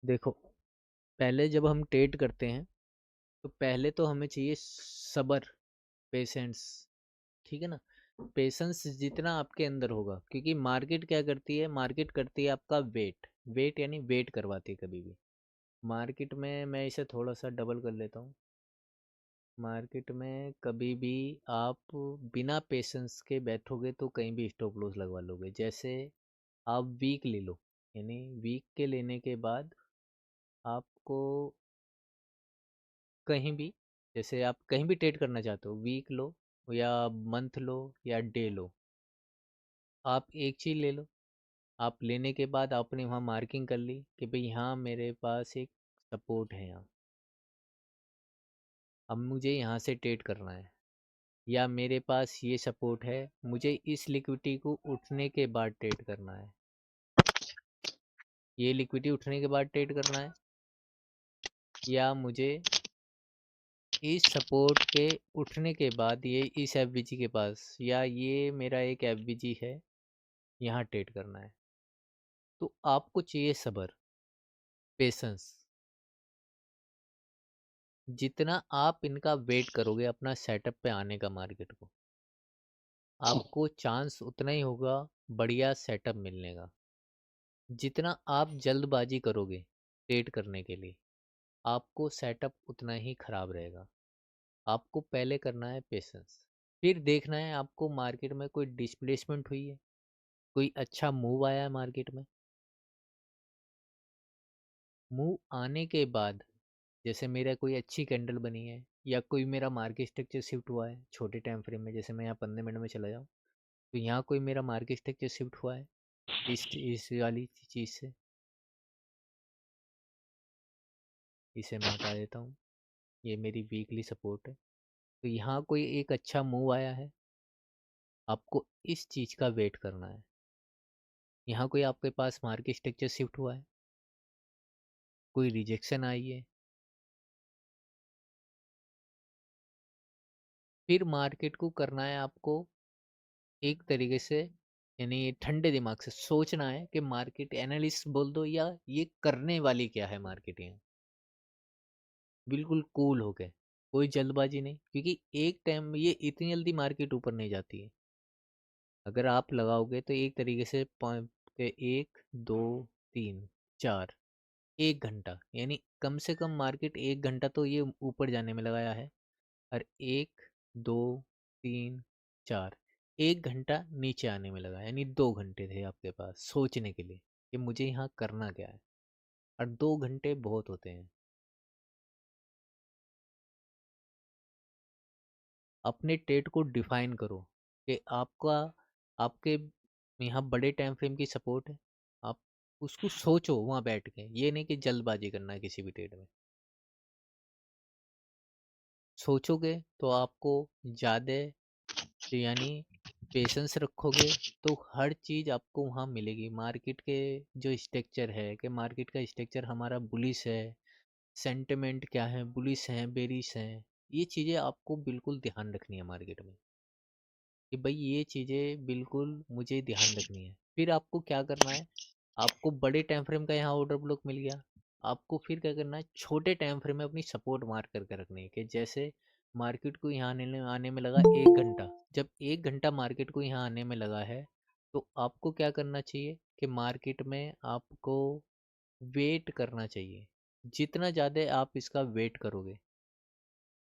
देखो, पहले जब हम ट्रेड करते हैं तो पहले तो हमें चाहिए सब्र, पेशेंस। ठीक है ना। पेशेंस जितना आपके अंदर होगा, क्योंकि मार्केट क्या करती है, मार्केट करती है आपका वेट। वेट यानी वेट करवाती है कभी भी मार्केट में। मैं इसे थोड़ा सा डबल कर लेता हूँ। मार्केट में कभी भी आप बिना पेशेंस के बैठोगे तो कहीं भी स्टॉप लॉस लगवा लोगे। जैसे आप वीक ले लो, यानी वीक के लेने के बाद आपको कहीं भी, जैसे आप कहीं भी ट्रेड करना चाहते हो, वीक लो या मंथ लो या डे लो, आप एक चीज़ ले लो। आप लेने के बाद आपने वहाँ मार्किंग कर ली कि भाई यहाँ मेरे पास एक सपोर्ट है, यहाँ अब मुझे यहाँ से ट्रेड करना है। या मेरे पास ये सपोर्ट है, मुझे इस लिक्विडिटी को उठने के बाद ट्रेड करना है। ये लिक्विडिटी उठने के बाद ट्रेड करना है, या मुझे इस सपोर्ट के उठने के बाद ये इस एफबीजी के पास, या ये मेरा एक एफबीजी है, यहाँ ट्रेड करना है। तो आपको चाहिए सब्र, पेशेंस। जितना आप इनका वेट करोगे अपना सेटअप पे आने का मार्केट को, आपको चांस उतना ही होगा बढ़िया सेटअप मिलने का। जितना आप जल्दबाजी करोगे ट्रेड करने के लिए, आपको सेटअप उतना ही खराब रहेगा। आपको पहले करना है पेशेंस, फिर देखना है आपको मार्केट में कोई डिस्प्लेसमेंट हुई है, कोई अच्छा मूव आया है मार्केट में। मूव आने के बाद, जैसे मेरा कोई अच्छी कैंडल बनी है या कोई मेरा मार्केट स्ट्रक्चर शिफ्ट हुआ है छोटे टाइम फ्रेम में, जैसे मैं यहाँ 15 मिनट में चला जाऊँ तो यहाँ कोई मेरा मार्केट स्ट्रक्चर शिफ्ट हुआ है इस वाली चीज़ से, इसे मैं हटा देता हूँ। ये मेरी वीकली सपोर्ट है। तो यहाँ कोई एक अच्छा मूव आया है, आपको इस चीज़ का वेट करना है। यहाँ कोई आपके पास मार्केट स्ट्रक्चर शिफ्ट हुआ है, कोई रिजेक्शन आई है, फिर मार्केट को करना है आपको एक तरीके से, यानी ठंडे दिमाग से सोचना है कि मार्केट एनालिस्ट बोल दो या ये करने वाली क्या है मार्केट यहाँ। बिल्कुल कूल हो गए, कोई जल्दबाजी नहीं, क्योंकि एक टाइम में ये इतनी जल्दी मार्केट ऊपर नहीं जाती है। अगर आप लगाओगे तो एक तरीके से एक दो तीन चार, 1 घंटा, यानी कम से कम मार्केट 1 घंटा तो ये ऊपर जाने में लगाया है। और 1 2 3 4, 1 घंटा नीचे आने में लगा, यानी 2 घंटे थे आपके पास सोचने के लिए कि मुझे यहाँ करना क्या है। और 2 घंटे बहुत होते हैं। अपने ट्रेड को डिफाइन करो कि आपका, आपके यहाँ बड़े टाइम फ्रेम की सपोर्ट है। आप उसको सोचो वहाँ बैठ के, ये नहीं कि जल्दबाजी करना है किसी भी ट्रेड में। सोचोगे तो आपको ज़्यादा, यानी पेशेंस रखोगे तो हर चीज़ आपको वहाँ मिलेगी। मार्केट के जो स्ट्रक्चर है, कि मार्केट का स्ट्रक्चर हमारा बुलिश है, सेंटिमेंट क्या है, बुलिश है बेरिश है, ये चीज़ें आपको बिल्कुल ध्यान रखनी है मार्केट में, कि भाई ये चीज़ें बिल्कुल मुझे ध्यान रखनी है। फिर आपको क्या करना है, आपको बड़े टाइम फ्रेम का यहाँ ऑर्डर ब्लॉक मिल गया, आपको फिर क्या करना है, छोटे टाइम फ्रेम में अपनी सपोर्ट मार्क करके रखनी है। कि जैसे मार्केट को यहाँ आने में लगा 1 घंटा, जब 1 घंटा मार्केट को यहाँ आने में लगा है, तो आपको क्या करना चाहिए कि मार्केट में आपको वेट करना चाहिए। जितना ज़्यादा आप इसका वेट करोगे,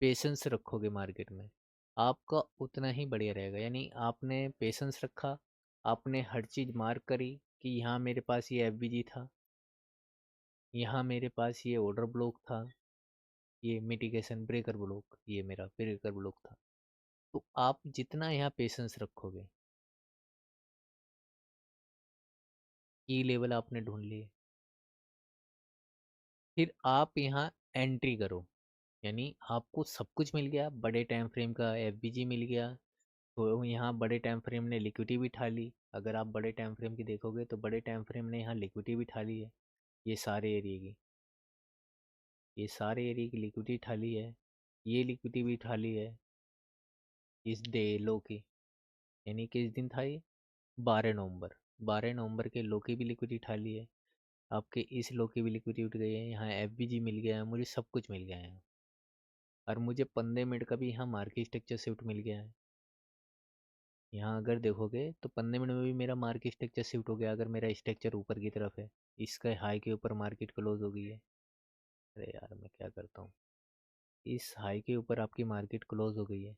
पेशेंस रखोगे मार्केट में, आपका उतना ही बढ़िया रहेगा। यानी आपने पेशेंस रखा, आपने हर चीज़ मार्क करी कि यहाँ मेरे पास ये एफबीजी था, यहाँ मेरे पास ये ऑर्डर ब्लॉक था, ये मिटिगेशन ब्रेकर ब्लॉक, ये मेरा ब्रेकर ब्लॉक था। तो आप जितना यहाँ पेशेंस रखोगे, की लेवल आपने ढूंढ लिए, फिर आप यहाँ एंट्री करो। यानी आपको सब कुछ मिल गया, बड़े टाइम फ्रेम का एफबीजी मिल गया, तो यहाँ बड़े टाइम फ्रेम ने लिक्विडिटी भी ठा ली। अगर आप बड़े टाइम फ्रेम की देखोगे तो बड़े टाइम फ्रेम ने यहाँ लिक्विडिटी भी ठा ली है। ये सारे एरिया की, ये सारे एरिया की लिक्विडिटी ठा ली है। ये लिक्विडिटी भी ठा ली है इस डे लो की, यानी किस दिन था ये, 12 नवंबर। 12 नवंबर के लो की भी लिक्विडिटी ठा ली है। आपके इस लो की भी लिक्विडिटी उठ गई है, यहाँ एफबीजी मिल गया है, मुझे सब कुछ मिल गया है यहाँ। और मुझे 15 मिनट का भी यहाँ मार्केट स्ट्रक्चर शिफ्ट मिल गया है। यहाँ अगर देखोगे तो 15 मिनट में भी मेरा मार्केट स्ट्रक्चर शिफ्ट हो गया, अगर मेरा स्ट्रक्चर ऊपर की तरफ है। इसका हाई के ऊपर मार्केट क्लोज हो गई है। अरे यार मैं क्या करता हूँ, इस हाई के ऊपर आपकी मार्केट क्लोज हो गई है,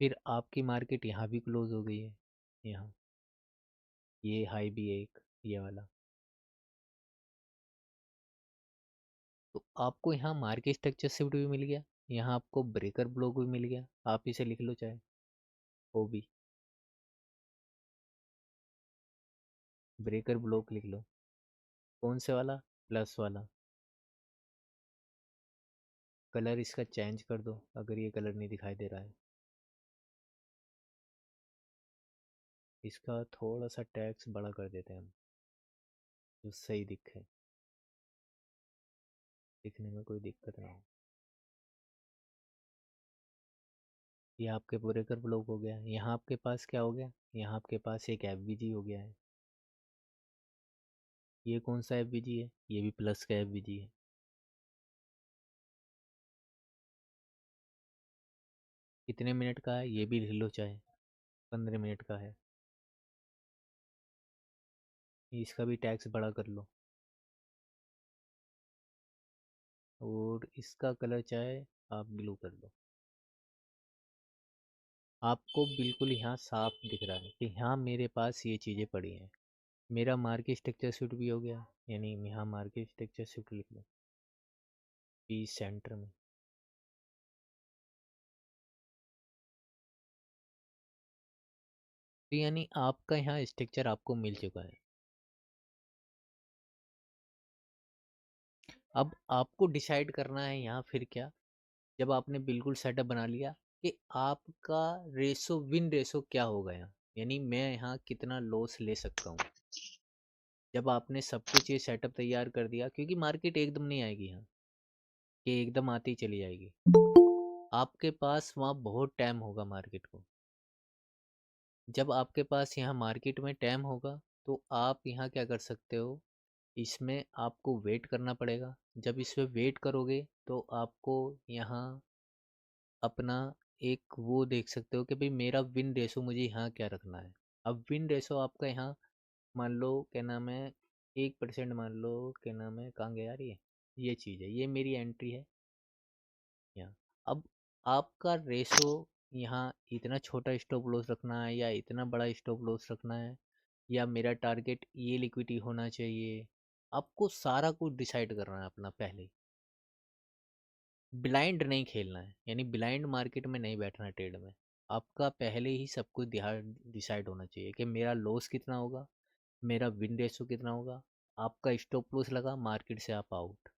फिर आपकी मार्केट यहाँ भी क्लोज हो गई है। यहाँ ये हाई भी है एक, ये वाला। तो आपको यहाँ मार्केट स्ट्रक्चर शिफ्ट भी मिल गया, यहाँ आपको ब्रेकर ब्लॉक भी मिल गया। आप इसे लिख लो चाहे वो भी, ब्रेकर ब्लॉक लिख लो। कौन से वाला? प्लस वाला। कलर इसका चेंज कर दो अगर ये कलर नहीं दिखाई दे रहा है। इसका थोड़ा सा टैक्स बड़ा कर देते हैं हम, जो सही दिखे, दिखने में कोई दिक्कत ना हो। ये आपके ब्रेकर ब्लॉक हो गया। यहाँ आपके पास क्या हो गया, यहाँ आपके पास एक एफबीजी हो गया है। ये कौन सा एफबीजी है? ये भी प्लस का एफबीजी है। कितने मिनट का है ये भी लिख लो चाहे, 15 मिनट का है। इसका भी टैक्स बड़ा कर लो, और इसका कलर चाहे आप ब्लू कर दो। आपको बिल्कुल यहाँ साफ दिख रहा है कि हाँ मेरे पास ये चीज़ें पड़ी हैं। मेरा मार्केट स्ट्रक्चर शूट भी हो गया, यानी यहाँ मार्केट स्ट्रक्चर शूट लिख लो पी सेंटर में। तो यानी आपका यहाँ स्ट्रक्चर आपको मिल चुका है। अब आपको डिसाइड करना है यहाँ फिर क्या, जब आपने बिल्कुल सेटअप बना लिया कि आपका रेशो, विन रेशो क्या होगा यहाँ, यानी मैं यहाँ कितना लॉस ले सकता हूँ। जब आपने सब कुछ ये सेटअप तैयार कर दिया, क्योंकि मार्केट एकदम नहीं आएगी यहाँ कि एकदम आती चली जाएगी, आपके पास वहाँ बहुत टाइम होगा मार्केट को। जब आपके पास यहाँ मार्केट में टाइम होगा तो आप यहाँ क्या कर सकते हो, इसमें आपको वेट करना पड़ेगा। जब इसमें वेट करोगे तो आपको यहाँ अपना एक वो देख सकते हो कि भाई मेरा विन रेशो मुझे यहाँ क्या रखना है। अब विन रेशो आपका यहाँ मान लो क्या नाम है, 1% मान लो, क्या नाम है, कहाँ गया यार ये चीज़ है, ये मेरी एंट्री है यहाँ। अब आपका रेशो यहाँ इतना छोटा स्टॉप लॉस रखना है या इतना बड़ा स्टॉप लॉस रखना है, या मेरा टारगेट ये लिक्विडिटी होना चाहिए, आपको सारा कुछ डिसाइड करना है अपना पहले। ब्लाइंड नहीं खेलना है, यानी ब्लाइंड मार्केट में नहीं बैठना ट्रेड में। आपका पहले ही सब कुछ डिसाइड होना चाहिए कि मेरा लॉस कितना होगा, मेरा विन रेशो कितना होगा, आपका स्टॉप लॉस लगा मार्केट से आप आउट।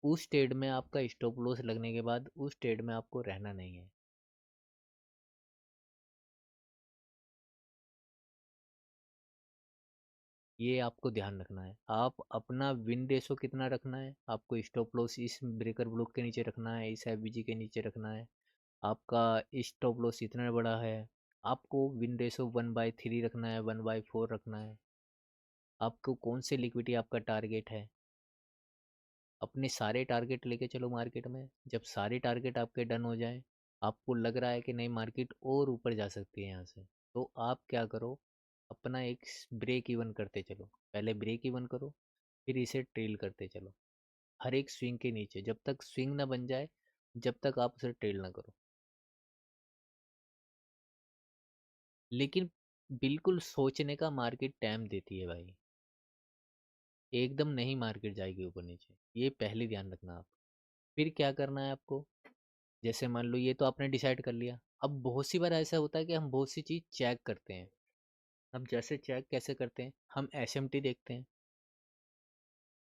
उस ट्रेड में आपका स्टॉप लॉस लगने के बाद उस ट्रेड में आपको रहना नहीं है। ये आपको ध्यान रखना है। आप अपना विन रेशो कितना रखना है, आपको स्टॉप लॉस इस ब्रेकर ब्लॉक के नीचे रखना है, इस एफबीजी के नीचे रखना है। आपका स्टॉप लॉस इतना बड़ा है, आपको विन रेशो 1/3 रखना है, 1/4 रखना है। आपको कौन से लिक्विडिटी आपका टारगेट है, अपने सारे टारगेट लेके चलो मार्केट में। जब सारे टारगेट आपके डन हो जाएं, आपको लग रहा है कि नहीं मार्केट और ऊपर जा सकती है यहाँ से, तो आप क्या करो, अपना एक ब्रेक इवन करते चलो। पहले ब्रेक इवन करो, फिर इसे ट्रेल करते चलो हर एक स्विंग के नीचे, जब तक स्विंग ना बन जाए, जब तक आप उसे ट्रेल ना करो। लेकिन बिल्कुल सोचने का मार्केट टाइम देती है भाई, एकदम नहीं मार्केट जाएगी ऊपर नीचे, ये पहले ध्यान रखना आप। फिर क्या करना है आपको, जैसे मान लो ये तो आपने डिसाइड कर लिया। अब बहुत सी बार ऐसा होता है कि हम बहुत सी चीज़ चेक करते हैं। अब जैसे चेक कैसे करते हैं, हम एसएमटी देखते हैं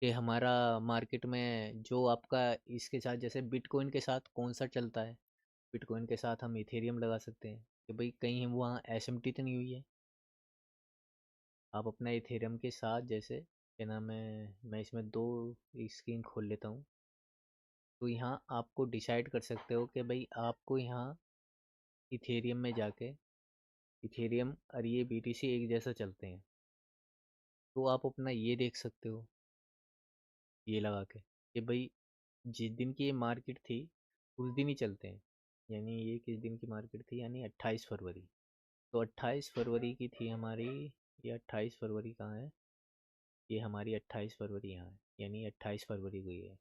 कि हमारा मार्केट में जो आपका इसके साथ, जैसे बिटकॉइन के साथ कौन सा चलता है। बिटकॉइन के साथ हम इथेरियम लगा सकते हैं कि भाई कहीं वहाँ एसएमटी तो नहीं हुई है। आप अपना इथेरियम के साथ, जैसे क्या नाम है, मैं इसमें दो स्क्रीन खोल लेता हूँ, तो यहाँ आपको डिसाइड कर सकते हो कि भाई आपको यहाँ इथेरियम में जाके, इथेरियम और ये बीटीसी एक जैसा चलते हैं। तो आप अपना ये देख सकते हो, ये लगा के, कि भाई जिस दिन की ये मार्केट थी उस दिन ही चलते हैं। यानी ये किस दिन की मार्केट थी, यानी 28 फरवरी। तो 28 फरवरी की थी हमारी, ये 28 फरवरी कहाँ है, ये हमारी 28 फरवरी यहाँ है, यानी 28 फरवरी को ये है।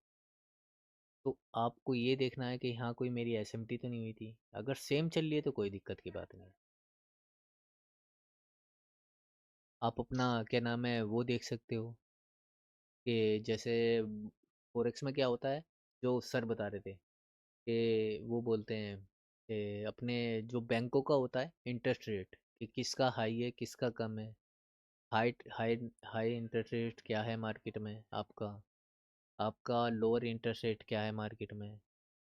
तो आपको ये देखना है कि हाँ कोई मेरी एसएमटी तो नहीं हुई थी। अगर सेम चल रही है तो कोई दिक्कत की बात नहीं। आप अपना क्या नाम है वो देख सकते हो कि जैसे फोरेक्स में क्या होता है, जो सर बता रहे थे कि वो बोलते हैं कि अपने जो बैंकों का होता है इंटरेस्ट रेट, कि किसका हाई है किसका कम है। High high high interest rate क्या है मार्केट में आपका, आपका लोअर इंटरेस्ट रेट क्या है मार्केट में,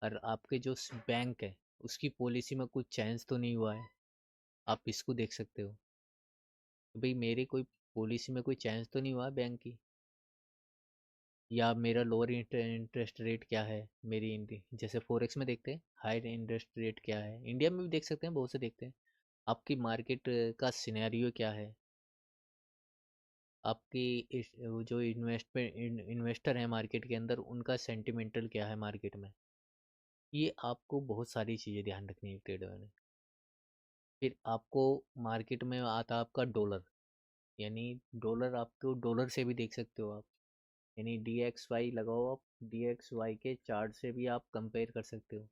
और आपके जो बैंक है उसकी पॉलिसी में कुछ चेंज तो नहीं हुआ है। आप इसको देख सकते हो कि भाई मेरी कोई पॉलिसी में कोई चेंज तो नहीं हुआ बैंक की, या मेरा लोअर इंटरेस्ट रेट क्या है मेरी जैसे फोरेक्स में देखते हैं हाई इंटरेस्ट रेट क्या है, इंडिया में भी देख सकते हैं, बहुत से देखते हैं। आपकी मार्केट का सिनेरियो क्या है, आपकी वो जो इन्वेस्टर है मार्केट के अंदर उनका सेंटिमेंटल क्या है मार्केट में। ये आपको बहुत सारी चीज़ें ध्यान रखनी है ट्रेडर में। फिर आपको मार्केट में आता है आपका डॉलर, यानी डॉलर आपको डॉलर से भी देख सकते हो आप, यानी DXY लगाओ आप, DXY के चार्ट से भी आप कंपेयर कर सकते हो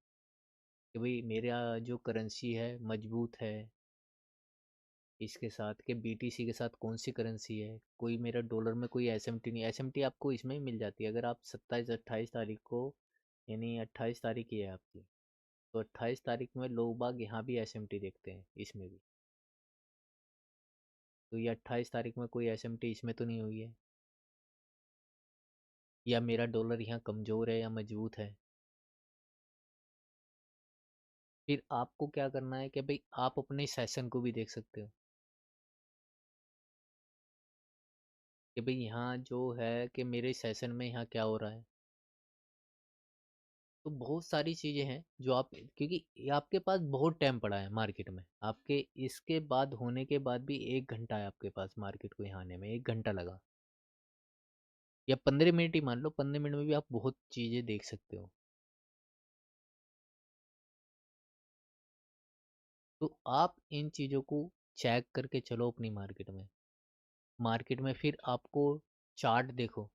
कि भाई मेरा जो करेंसी है मजबूत है इसके साथ, के BTC के साथ कौन सी करेंसी है, कोई मेरा डॉलर में कोई एसएमटी नहीं। एसएमटी आपको इसमें ही मिल जाती है अगर आप 27-28 तारीख को, यानी 28 तारीख ही है आपकी, तो 28 तारीख में लोग बाग यहाँ भी एसएमटी देखते हैं इसमें भी। तो ये 28 तारीख में कोई एसएमटी इसमें तो नहीं हुई है, या मेरा डॉलर यहाँ कमज़ोर है या मजबूत है। फिर आपको क्या करना है कि भाई आप अपने सेशन को भी देख सकते हो कि भाई यहाँ जो है कि मेरे सेशन में यहाँ क्या हो रहा है। तो बहुत सारी चीज़ें हैं जो आप, क्योंकि ये आपके पास बहुत टाइम पड़ा है मार्केट में, आपके इसके बाद होने के बाद भी 1 घंटा है आपके पास मार्केट को यहाँ आने में, 1 घंटा लगा, या 15 मिनट ही मान लो, 15 मिनट में भी आप बहुत चीज़ें देख सकते हो। तो आप इन चीज़ों को चेक करके चलो अपनी मार्केट में। मार्केट में फिर आपको चार्ट देखो,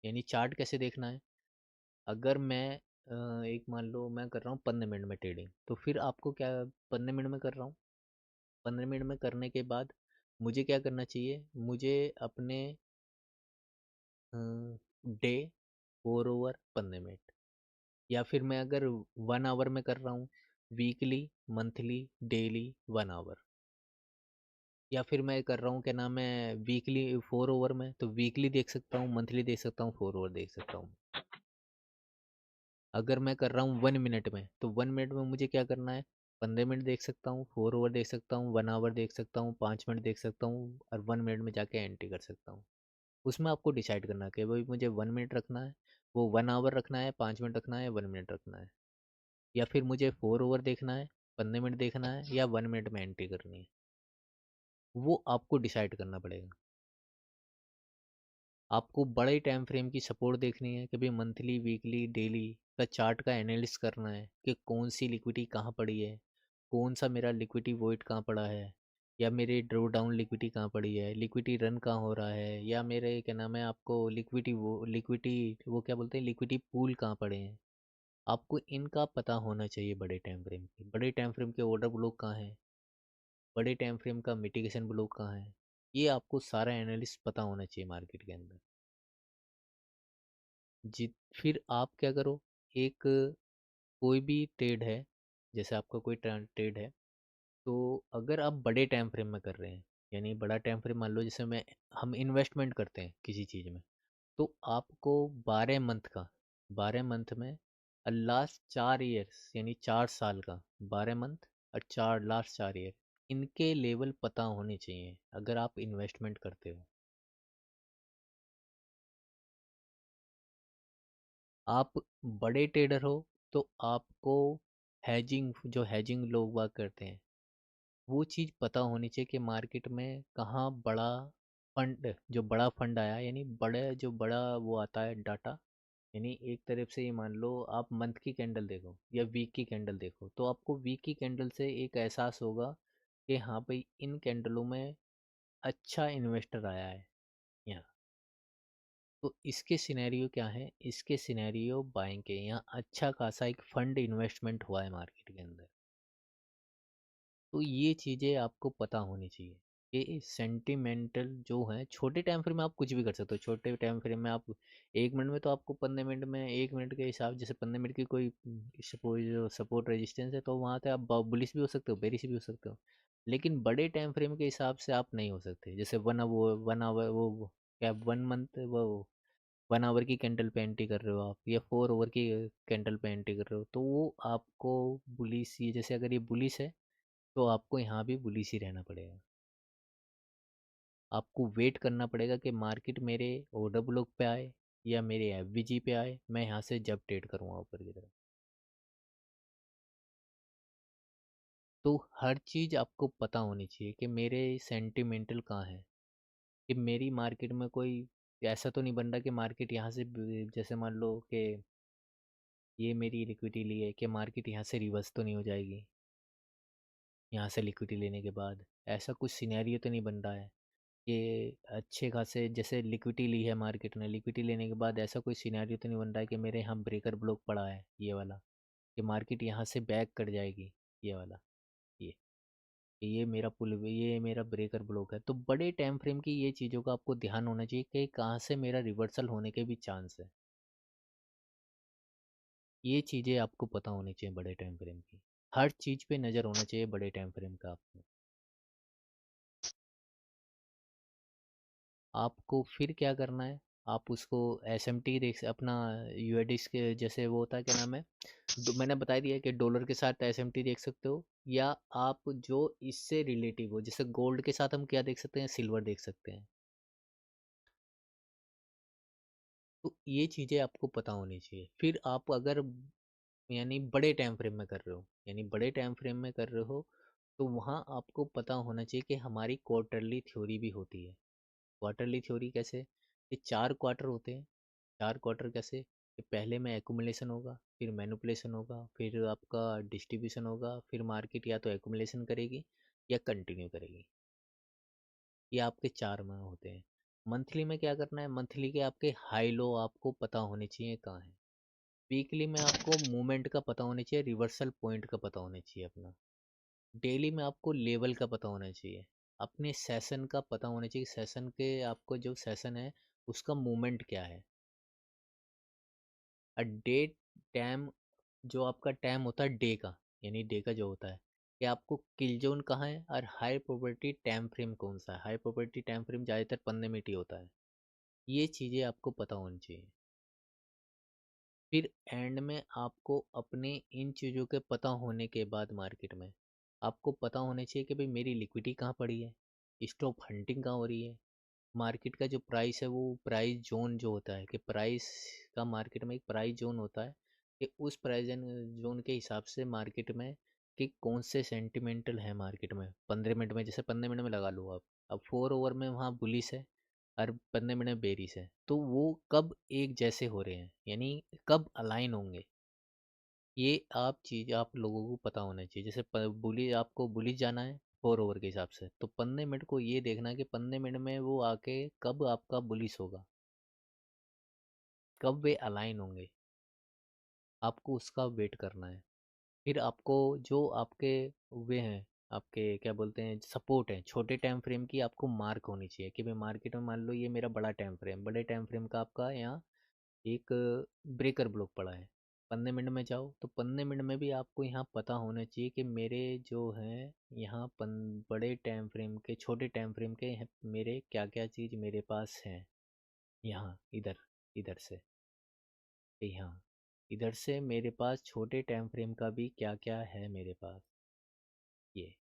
यानी चार्ट कैसे देखना है। अगर मैं एक मान लो मैं कर रहा हूँ 15 मिनट में ट्रेडिंग, तो फिर आपको क्या, 15 मिनट में कर रहा हूँ, 15 मिनट में करने के बाद मुझे क्या करना चाहिए, मुझे अपने डे 4 ओवर 15 मिनट, या फिर मैं अगर 1 आवर में कर रहा हूँ, वीकली मंथली डेली 1 आवर, या फिर मैं कर रहा हूँ क्या नाम है वीकली 4 ओवर में, तो वीकली देख सकता हूँ, मंथली देख सकता हूँ, 4 ओवर देख सकता हूँ। अगर मैं कर रहा हूँ 1 मिनट में, तो 1 मिनट में मुझे क्या करना है, 15 मिनट देख सकता हूँ, 4 ओवर देख सकता हूँ, 1 आवर देख सकता हूँ, 5 मिनट देख सकता हूँ, और 1 मिनट में जाके एंट्री कर सकता हूँ। उसमें आपको डिसाइड करना है कि भाई मुझे 1 मिनट रखना है, वो 1 आवर रखना है, 5 मिनट रखना है, 1 मिनट रखना है, या फिर मुझे 4 ओवर देखना है, 15 मिनट देखना है, या 1 मिनट में एंट्री करनी है। वो आपको डिसाइड करना पड़ेगा। आपको बड़े टाइम फ्रेम की सपोर्ट देखनी है कि भाई मंथली वीकली डेली का चार्ट का एनालिसिस करना है कि कौन सी लिक्विडिटी कहाँ पड़ी है, कौन सा मेरा लिक्विडिटी वॉइड कहाँ पड़ा है, या मेरे ड्रो डाउन लिक्विडिटी कहाँ पड़ी है, लिक्विडिटी रन कहाँ हो रहा है, या मेरे क्या नाम है आपको लिक्विडिटी वो क्या बोलते हैं लिक्विडिटी पूल कहाँ पड़े हैं। आपको इनका पता होना चाहिए बड़े टाइम फ्रेम के, बड़े टाइम फ्रेम के ऑर्डर ब्लॉक कहाँ है, बड़े टाइम फ्रेम का मिटिगेशन ब्लॉक कहाँ है। ये आपको सारा एनालिसिस पता होना चाहिए मार्केट के अंदर। जी। फिर आप क्या करो, एक कोई भी ट्रेड है, जैसे आपका कोई ट्रेड है, तो अगर आप बड़े टाइम फ्रेम में कर रहे हैं, यानी बड़ा टाइम फ्रेम मान लो जैसे मैं हम इन्वेस्टमेंट करते हैं किसी चीज़ में, तो आपको 12 मंथ का, 12 मंथ में लास्ट 4 ईयर्स यानी 4 साल का 12 मंथ, और लास्ट 4 ईयर, इनके लेवल पता होने चाहिए अगर आप इन्वेस्टमेंट करते हो। आप बड़े ट्रेडर हो तो आपको हैजिंग, जो हैजिंग लोग बाग करते हैं, वो चीज़ पता होनी चाहिए कि मार्केट में कहाँ बड़ा फंड जो बड़ा फंड आया, यानी बड़े जो बड़ा वो आता है डाटा, यानी एक तरफ से ये मान लो आप मंथ की कैंडल देखो या वीक की कैंडल देखो, तो आपको वीक की कैंडल से एक एहसास होगा कि हाँ भाई इन कैंडलों में अच्छा इन्वेस्टर आया है यहाँ। तो इसके सिनेरियो क्या है, इसके सिनेरियो बाइंग के, यहाँ अच्छा खासा एक फंड इन्वेस्टमेंट हुआ है मार्केट के अंदर। तो ये चीज़ें आपको पता होनी चाहिए कि सेंटिमेंटल जो है, छोटे टाइम फ्रेम में आप कुछ भी कर सकते हो। छोटे टाइम फ्रेम में आप 1 मिनट में, तो आपको 15 मिनट में 1 मिनट के हिसाब, जैसे 15 मिनट की कोई सपोज सपोर्ट रेजिस्टेंस है, तो वहाँ से आप बुलिश भी हो सकते हो, बेरिश भी हो सकते हो। लेकिन बड़े टाइम फ्रेम के हिसाब से आप नहीं हो सकते। जैसे 1 आवर वो क्या 1 मंथ वो 1 आवर की कैंडल पे एंट्री कर रहे हो आप, या 4 ओवर की कैंडल पे एंट्री कर रहे हो, तो वो आपको बुलिश, ये जैसे अगर ये बुलिश है तो आपको यहाँ भी बुलिश ही रहना पड़ेगा। आपको वेट करना पड़ेगा कि मार्केट मेरे ऑर्डर ब्लॉक पे आए या मेरे एफवीजी पे आए, मैं यहाँ से जब ट्रेड करूँगा ऊपर की तरफ। तो हर चीज़ आपको पता होनी चाहिए कि मेरे सेंटिमेंटल कहाँ है, कि मेरी मार्केट में कोई ऐसा तो नहीं बन रहा कि मार्केट यहाँ से जैसे मान लो कि ये मेरी लिक्विडिटी ली है, कि मार्केट यहाँ से रिवर्स तो नहीं हो जाएगी यहाँ से लिक्विडिटी लेने के बाद। ऐसा कुछ सिनेरियो तो नहीं बन रहा है कि अच्छे खासे, जैसे लिक्विडिटी ली है मार्केट ने, लिक्विडिटी लेने के बाद ऐसा कोई सिनेरियो तो नहीं बन रहा है कि मेरे यहाँ ब्रेकर ब्लॉक पड़ा है ये वाला, कि मार्केट यहाँ से बैक कर जाएगी ये वाला, ये ये मेरा पुल, ये मेरा ब्रेकर ब्लॉक है। तो बड़े टाइम फ्रेम की ये चीज़ों का आपको ध्यान होना चाहिए कि कहाँ से मेरा रिवर्सल होने के भी चांस है। ये चीज़ें आपको पता होनी चाहिए बड़े टाइम फ्रेम की। हर चीज़ पे नज़र होना चाहिए बड़े टाइम फ्रेम का आपको। आपको फिर क्या करना है, आप उसको एसएमटी देख अपना यूएडिस के जैसे वो होता है, क्या नाम है, मैंने बता दिया कि डॉलर के साथ एसएमटी देख सकते हो, या आप जो इससे रिलेटिव हो, जैसे गोल्ड के साथ हम क्या देख सकते हैं, सिल्वर देख सकते हैं। तो ये चीज़ें आपको पता होनी चाहिए। फिर आप अगर यानी बड़े टाइम फ्रेम में कर रहे हो, यानी बड़े टाइम फ्रेम में कर रहे हो, तो वहाँ आपको पता होना चाहिए कि हमारी क्वार्टरली थ्योरी भी होती है। क्वार्टरली थ्योरी कैसे, कि 4 क्वार्टर होते हैं। 4 क्वार्टर कैसे, कि पहले में एकुमुलेशन होगा, फिर मैनिपुलेशन होगा, फिर आपका डिस्ट्रीब्यूशन होगा, फिर मार्केट या तो एकुमुलेशन करेगी या कंटिन्यू करेगी। ये आपके 4 माह होते हैं। मंथली में क्या करना है, मंथली के आपके हाई लो आपको पता होने चाहिए कहाँ है। वीकली में आपको मूवमेंट का पता होना चाहिए, रिवर्सल पॉइंट का पता होना चाहिए अपना। डेली में आपको लेवल का पता होना चाहिए, अपने सेशन का पता होना चाहिए, सेशन के आपको जो सेशन है उसका मूवमेंट क्या है। डेट टाइम, जो आपका टाइम होता है डे का, यानी डे का जो होता है, कि आपको किल जोन कहाँ है, और हाई प्रोबेबिलिटी टाइम फ्रेम कौन सा है। हाई प्रोबेबिलिटी टाइम फ्रेम ज़्यादातर 15 मिनट ही होता है। ये चीज़ें आपको पता होनी चाहिए। फिर एंड में आपको अपने इन चीज़ों के पता होने के बाद मार्केट में आपको पता होना चाहिए कि भाई मेरी लिक्विडिटी कहाँ पड़ी है, स्टॉप हंटिंग कहाँ हो रही है, मार्केट का जो प्राइस है वो प्राइस जोन जो होता है, कि प्राइस का मार्केट में एक प्राइस जोन होता है, कि उस प्राइस जोन के हिसाब से मार्केट में कि कौन से सेंटिमेंटल है मार्केट में। 15 मिनट में, जैसे 15 मिनट में लगा लो आप, अब 4 ओवर में वहाँ बुलिस है और 15 मिनट में बेरिस है, तो वो कब एक जैसे हो रहे हैं, यानी कब अलाइन होंगे, ये आप चीज़ आप लोगों को पता होना चाहिए। जैसे बुली आपको बुलिस जाना है 4 ओवर के हिसाब से, तो 15 मिनट को ये देखना है कि 15 मिनट में वो आके कब आपका बुलिस होगा, कब वे अलाइन होंगे, आपको उसका वेट करना है। फिर आपको जो आपके वे हैं, आपके क्या बोलते हैं, सपोर्ट है छोटे टाइम फ्रेम की, आपको मार्क होनी चाहिए कि भाई मार्केट में मान लो ये मेरा बड़ा टाइम फ्रेम, बड़े टाइम फ्रेम का आपका यहाँ एक ब्रेकर ब्लॉक पड़ा है। 15 मिनट में जाओ तो 15 मिनट में भी आपको यहाँ पता होना चाहिए कि मेरे जो हैं यहाँ बड़े टाइम फ्रेम के, छोटे टाइम फ्रेम के मेरे क्या क्या चीज़ मेरे पास हैं। यहाँ इधर, इधर से यहाँ, इधर से मेरे पास छोटे टाइम फ्रेम का भी क्या क्या है मेरे पास, ये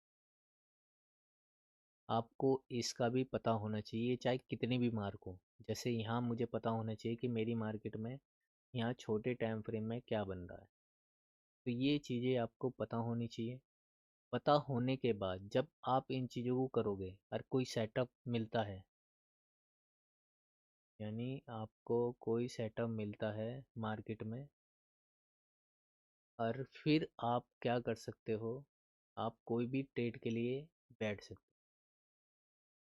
आपको इसका भी पता होना चाहिए, चाहे कितने भी मार्क हो। जैसे यहाँ मुझे पता होना चाहिए कि मेरी मार्केट में यहाँ छोटे टाइम फ्रेम में क्या बन रहा है। तो ये चीज़ें आपको पता होनी चाहिए। पता होने के बाद जब आप इन चीज़ों को करोगे और कोई सेटअप मिलता है, यानी आपको कोई सेटअप मिलता है मार्केट में, और फिर आप क्या कर सकते हो, आप कोई भी ट्रेड के लिए बैठ सकते हो।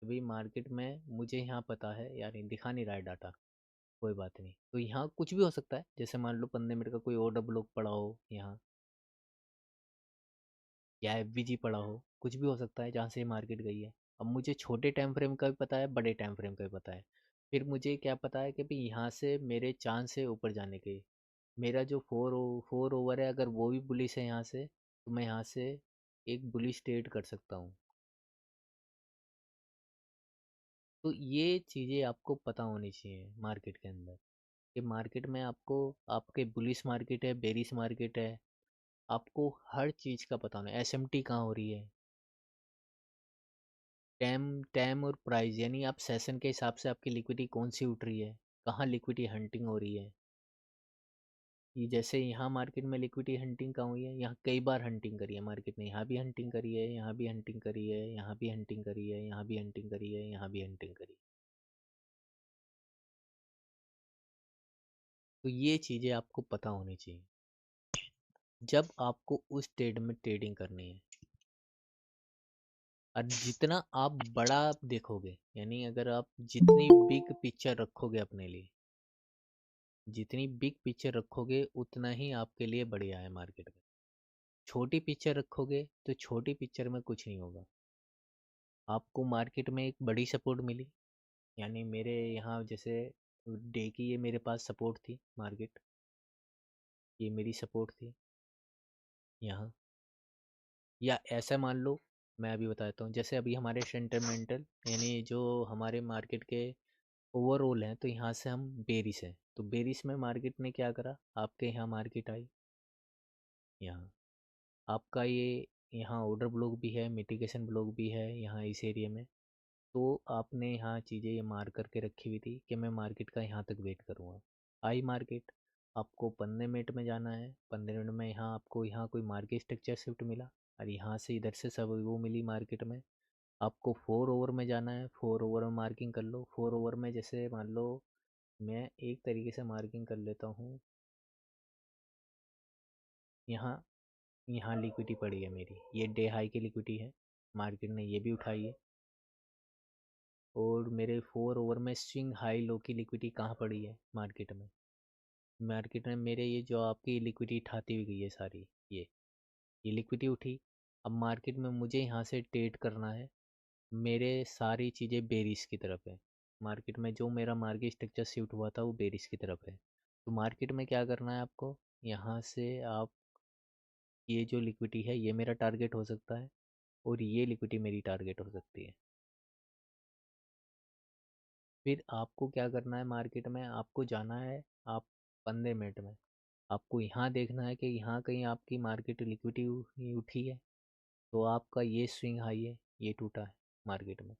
अभी मार्केट में मुझे यहाँ पता है यार, ये दिखा नहीं रहा है डाटा, कोई बात नहीं। तो यहाँ कुछ भी हो सकता है, जैसे मान लो 15 मिनट का कोई ऑर्डर ब्लॉक पड़ा हो यहाँ, या एफवीजी पड़ा हो, कुछ भी हो सकता है जहाँ से मार्केट गई है। अब मुझे छोटे टाइम फ्रेम का भी पता है, बड़े टाइम फ्रेम का भी पता है। फिर मुझे क्या पता है कि भाई यहाँ से मेरे चांस है ऊपर जाने के। मेरा जो फोर ओवर है, अगर वो भी बुलिश है यहाँ से, तो मैं यहाँ से एक बुलिश ट्रेड कर सकता हूँ। तो ये चीज़ें आपको पता होनी चाहिए मार्केट के अंदर, कि मार्केट में आपको, आपके बुलिश मार्केट है, बेरिश मार्केट है, आपको हर चीज़ का पता होना है। एसएमटी कहाँ हो रही है, टाइम टाइम और प्राइस, यानी आप सेशन के हिसाब से आपकी लिक्विडिटी कौन सी उठ रही है, कहाँ लिक्विडिटी हंटिंग हो रही है। ये जैसे यहाँ मार्केट में लिक्विडिटी हंटिंग कहाँ हुई है, यहाँ कई बार हंटिंग करी है मार्केट ने, यहाँ भी हंटिंग करी है, यहाँ भी हंटिंग करी है, यहाँ भी हंटिंग करी है, यहाँ भी हंटिंग करी है, यहाँ भी हंटिंग करी है। तो ये चीज़ें आपको पता होनी चाहिए जब आपको उस ट्रेड में ट्रेडिंग करनी है। और जितना आप बड़ा देखोगे, यानी अगर आप जितनी बिग पिक्चर रखोगे अपने लिए, जितनी बिग पिक्चर रखोगे उतना ही आपके लिए बढ़िया है मार्केट में। छोटी पिक्चर रखोगे तो छोटी पिक्चर में कुछ नहीं होगा। आपको मार्केट में एक बड़ी सपोर्ट मिली, यानी मेरे यहाँ जैसे डे की ये मेरे पास सपोर्ट थी मार्केट, ये मेरी सपोर्ट थी यहाँ। या ऐसा मान लो, मैं अभी बताता हूँ, जैसे अभी हमारे सेंटिमेंटल, यानी जो हमारे मार्केट के ओवरऑल हैं, तो यहाँ से हम बेरिस हैं, तो बेरिस में मार्केट ने क्या करा, आपके यहाँ मार्केट आई यहाँ, आपका ये यहाँ ऑर्डर ब्लॉक भी है, मिटिगेशन ब्लॉक भी है यहाँ इस एरिया में। तो आपने यहाँ चीज़ें ये मार करके रखी हुई थी कि मैं मार्केट का यहाँ तक वेट करूँगा। आई मार्केट, आपको 15 मिनट में जाना है, 15 मिनट में यहाँ आपको यहाँ कोई मार्केट स्ट्रक्चर शिफ्ट मिला, और यहाँ से इधर से सब वो मिली मार्केट में। आपको 4 ओवर में जाना है, 4 ओवर में मार्किंग कर लो। 4 ओवर में जैसे मान लो, मैं एक तरीके से मार्किंग कर लेता हूँ, यहाँ यहाँ लिक्विडिटी पड़ी है मेरी, ये डे हाई की लिक्विडिटी है, मार्केट ने ये भी उठाई है। और मेरे 4 ओवर में स्विंग हाई लो की लिक्विडिटी कहाँ पड़ी है मार्केट में, मार्केट में मेरे ये जो आपकी लिक्विडिटी उठाती हुई गई है सारी, ये लिक्विडिटी उठी। अब मार्केट में मुझे यहाँ से ट्रेड करना है, मेरे सारी चीज़ें बेरिस की तरफ है। मार्केट में जो मेरा मार्केट स्ट्रक्चर शिफ्ट हुआ था वो बेरिस की तरफ है। तो मार्केट में क्या करना है आपको, यहाँ से आप, ये जो लिक्विडिटी है ये मेरा टारगेट हो सकता है, और ये लिक्विडिटी मेरी टारगेट हो सकती है। फिर आपको क्या करना है, मार्केट में आपको जाना है, आप 15 मिनट में आपको यहाँ देखना है कि यहाँ कहीं आपकी मार्केट लिक्विडिटी उठी है, तो आपका ये स्विंग हाई है, ये टूटा है मार्केट में,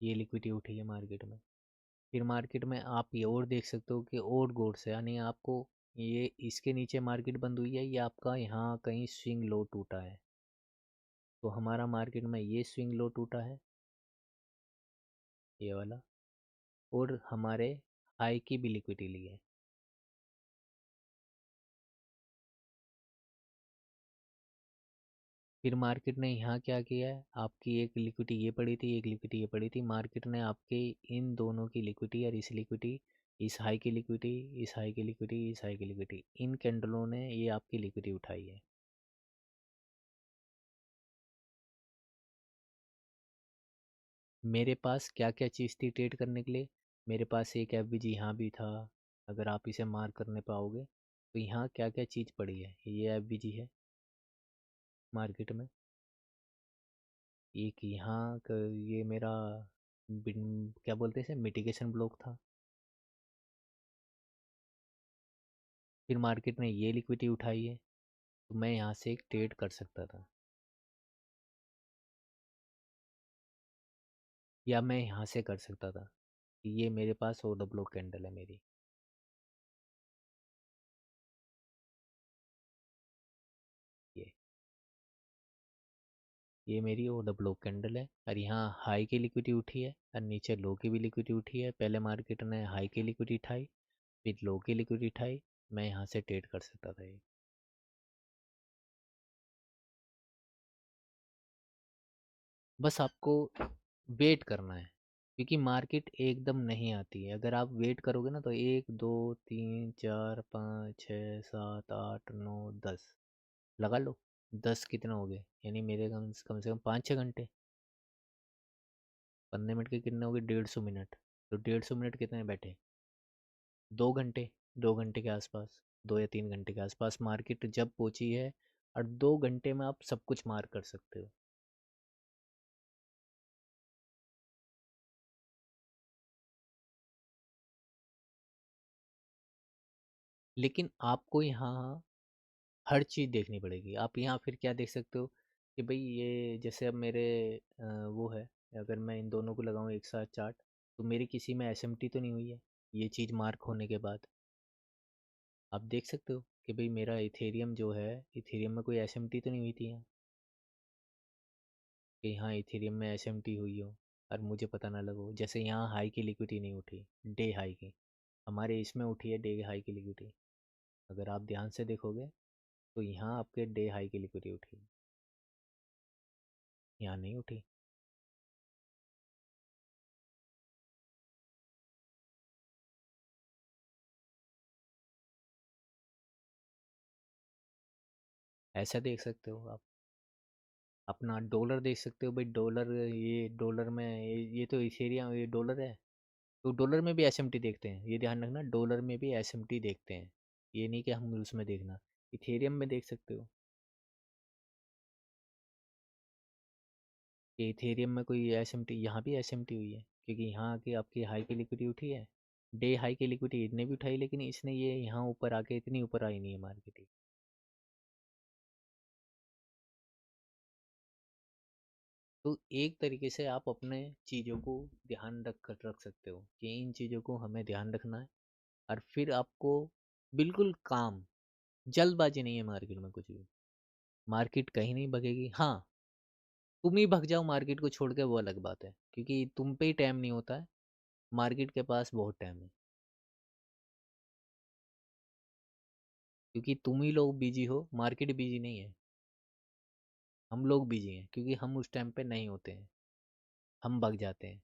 ये लिक्विडिटी उठी है मार्केट में। फिर मार्केट में आप ये और देख सकते हो कि और गौर से, यानी आपको ये इसके नीचे मार्केट बंद हुई है, ये आपका यहाँ कहीं स्विंग लो टूटा है, तो हमारा मार्केट में ये स्विंग लो टूटा है, ये वाला, और हमारे हाई की भी लिक्विडिटी ली है। फिर मार्केट ने यहाँ क्या किया है, आपकी एक लिक्विडिटी ये पड़ी थी, एक लिक्विडिटी ये पड़ी थी, मार्केट ने आपके इन दोनों की लिक्विडिटी और इस लिक्विडिटी, इस हाई की लिक्विडिटी, इस हाई की लिक्विडिटी, इस हाई की लिक्विडिटी, इन कैंडलों ने ये आपकी लिक्विडिटी उठाई है। मेरे पास क्या क्या चीज़ थी ट्रेड करने के लिए, मेरे पास एक एफवीजी यहाँ भी था, अगर आप इसे मार्क करने पाओगे, तो यहाँ क्या क्या चीज़ पड़ी है, ये एफवीजी है मार्केट में, एक यहाँ ये मेरा क्या बोलते हैं इसे, मिटिगेशन ब्लॉक था। फिर मार्केट ने ये लिक्विडिटी उठाई है, तो मैं यहाँ से एक ट्रेड कर सकता था, या मैं यहाँ से कर सकता था, ये मेरे पास ऑर्डर ब्लॉक कैंडल है मेरी, ये ये मेरी ओ डब्लो कैंडल है, और यहाँ हाई की लिक्विडिटी उठी है और नीचे लो की भी लिक्विडिटी उठी है। पहले मार्केट ने हाई की लिक्विडिटी उठाई, फिर लो की लिक्विडिटी उठाई, मैं यहाँ से ट्रेड कर सकता था ये। बस आपको वेट करना है, क्योंकि मार्केट एकदम नहीं आती है। अगर आप वेट करोगे ना तो 1 2 3 4 5 6 7 8 9 10 लगा लो। 10 कितना हो गए, यानी मेरे कम से कम 5 6 घंटे। 15 मिनट के कितने हो गए, 150 मिनट। तो 150 मिनट कितने बैठे, 2 घंटे। 2 घंटे के आसपास, 2 या 3 घंटे के आसपास मार्केट जब पहुंची है, और 2 घंटे में आप सब कुछ मार्क कर सकते हो। लेकिन आपको यहाँ हर चीज़ देखनी पड़ेगी। आप यहाँ फिर क्या देख सकते हो कि भाई ये जैसे अब मेरे वो है, अगर मैं इन दोनों को लगाऊं एक साथ चार्ट, तो मेरी किसी में एसएमटी तो नहीं हुई है ये चीज़ मार्क होने के बाद। आप देख सकते हो कि भाई मेरा इथेरियम जो है, इथेरियम में कोई एसएमटी तो नहीं हुई थी यहाँ, कि यहाँ इथेरियम में एसएमटी हुई हो और मुझे पता ना लगो। जैसे यहाँ हाई की लिक्विडिटी नहीं उठी, डे हाई की, हमारे इसमें उठी है डे हाई की लिक्विडिटी। अगर आप ध्यान से देखोगे तो यहाँ आपके डे हाई की लिक्विडिटी उठी, यहाँ नहीं उठी। ऐसा देख सकते हो आप। अपना डॉलर देख सकते हो भाई, डॉलर, ये डॉलर में ये तो इथेरियम, ये डॉलर है, तो डॉलर में भी एसएमटी देखते हैं, ये ध्यान रखना, डॉलर में भी एसएमटी देखते हैं। ये नहीं कि हम उसमें देखना, इथेरियम में देख सकते हो कि इथेरियम में कोई एसएमटी, यहाँ भी एसएमटी हुई है, क्योंकि यहाँ की आपकी हाई की लिक्विडिटी उठी है। डे हाई की लिक्विडिटी इतने भी उठाई, लेकिन इसने ये यहाँ ऊपर आके इतनी ऊपर आई नहीं है मार्केट। तो एक तरीके से आप अपने चीज़ों को ध्यान रख सकते हो कि इन चीज़ों को हमें ध्यान रखना है। और फिर आपको बिल्कुल काम, जल्दबाजी नहीं है मार्केट में कुछ भी। मार्केट कहीं नहीं भगेगी। हाँ, तुम ही भग जाओ मार्केट को छोड़ के, वो अलग बात है, क्योंकि तुम पे ही टाइम नहीं होता है, मार्केट के पास बहुत टाइम है। क्योंकि तुम ही लोग बिजी हो, मार्केट बिजी नहीं है। हम लोग बिजी हैं, क्योंकि हम उस टाइम पे नहीं होते हैं, हम भग जाते हैं,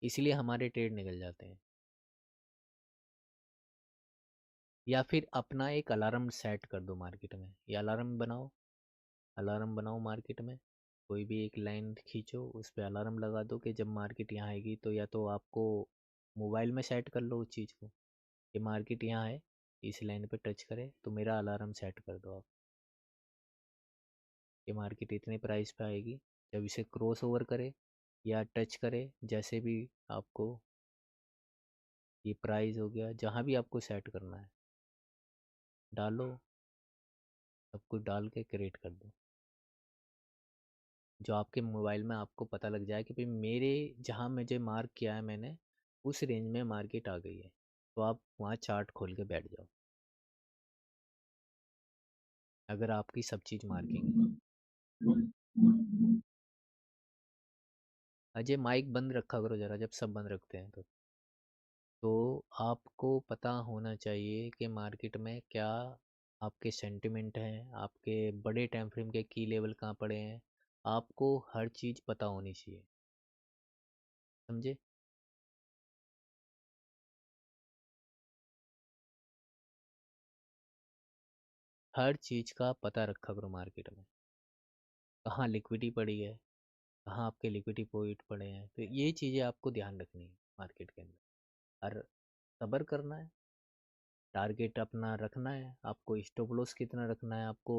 इसलिए हमारे ट्रेड निकल जाते हैं। या फिर अपना एक अलार्म सेट कर दो मार्केट में, या अलार्म बनाओ, अलार्म बनाओ मार्केट में। कोई भी एक लाइन खींचो, उस पर अलार्म लगा दो कि जब मार्केट यहाँ आएगी, तो या तो आपको मोबाइल में सेट कर लो उस चीज़ को कि मार्केट यहाँ है, इस लाइन पे टच करे, तो मेरा अलार्म सेट कर दो आप कि मार्केट इतने प्राइस पे आएगी। जब इसे क्रॉस ओवर करे या टच करे, जैसे भी आपको, ये प्राइस हो गया, जहाँ भी आपको सेट करना है डालो, सब कुछ डाल के क्रिएट कर दो, जो आपके मोबाइल में आपको पता लग जाए कि भाई मेरे जहाँ मुझे मार्क किया है मैंने, उस रेंज में मार्केट आ गई है, तो आप वहाँ चार्ट खोल के बैठ जाओ, अगर आपकी सब चीज़ मार्किंग है। अजय माइक बंद रखा करो ज़रा, जब सब बंद रखते हैं तो आपको पता होना चाहिए कि मार्केट में क्या आपके सेंटिमेंट हैं, आपके बड़े टाइम फ्रेम के की लेवल कहाँ पड़े हैं, आपको हर चीज़ पता होनी चाहिए। समझे? हर चीज़ का पता रखा करो मार्केट में, कहाँ लिक्विडिटी पड़ी है, कहाँ आपके लिक्विडिटी पॉइंट पड़े हैं, तो ये चीज़ें आपको ध्यान रखनी है मार्केट के अंदर। और सब्र करना है, टारगेट अपना रखना है, आपको स्टॉप लॉस कितना रखना है, आपको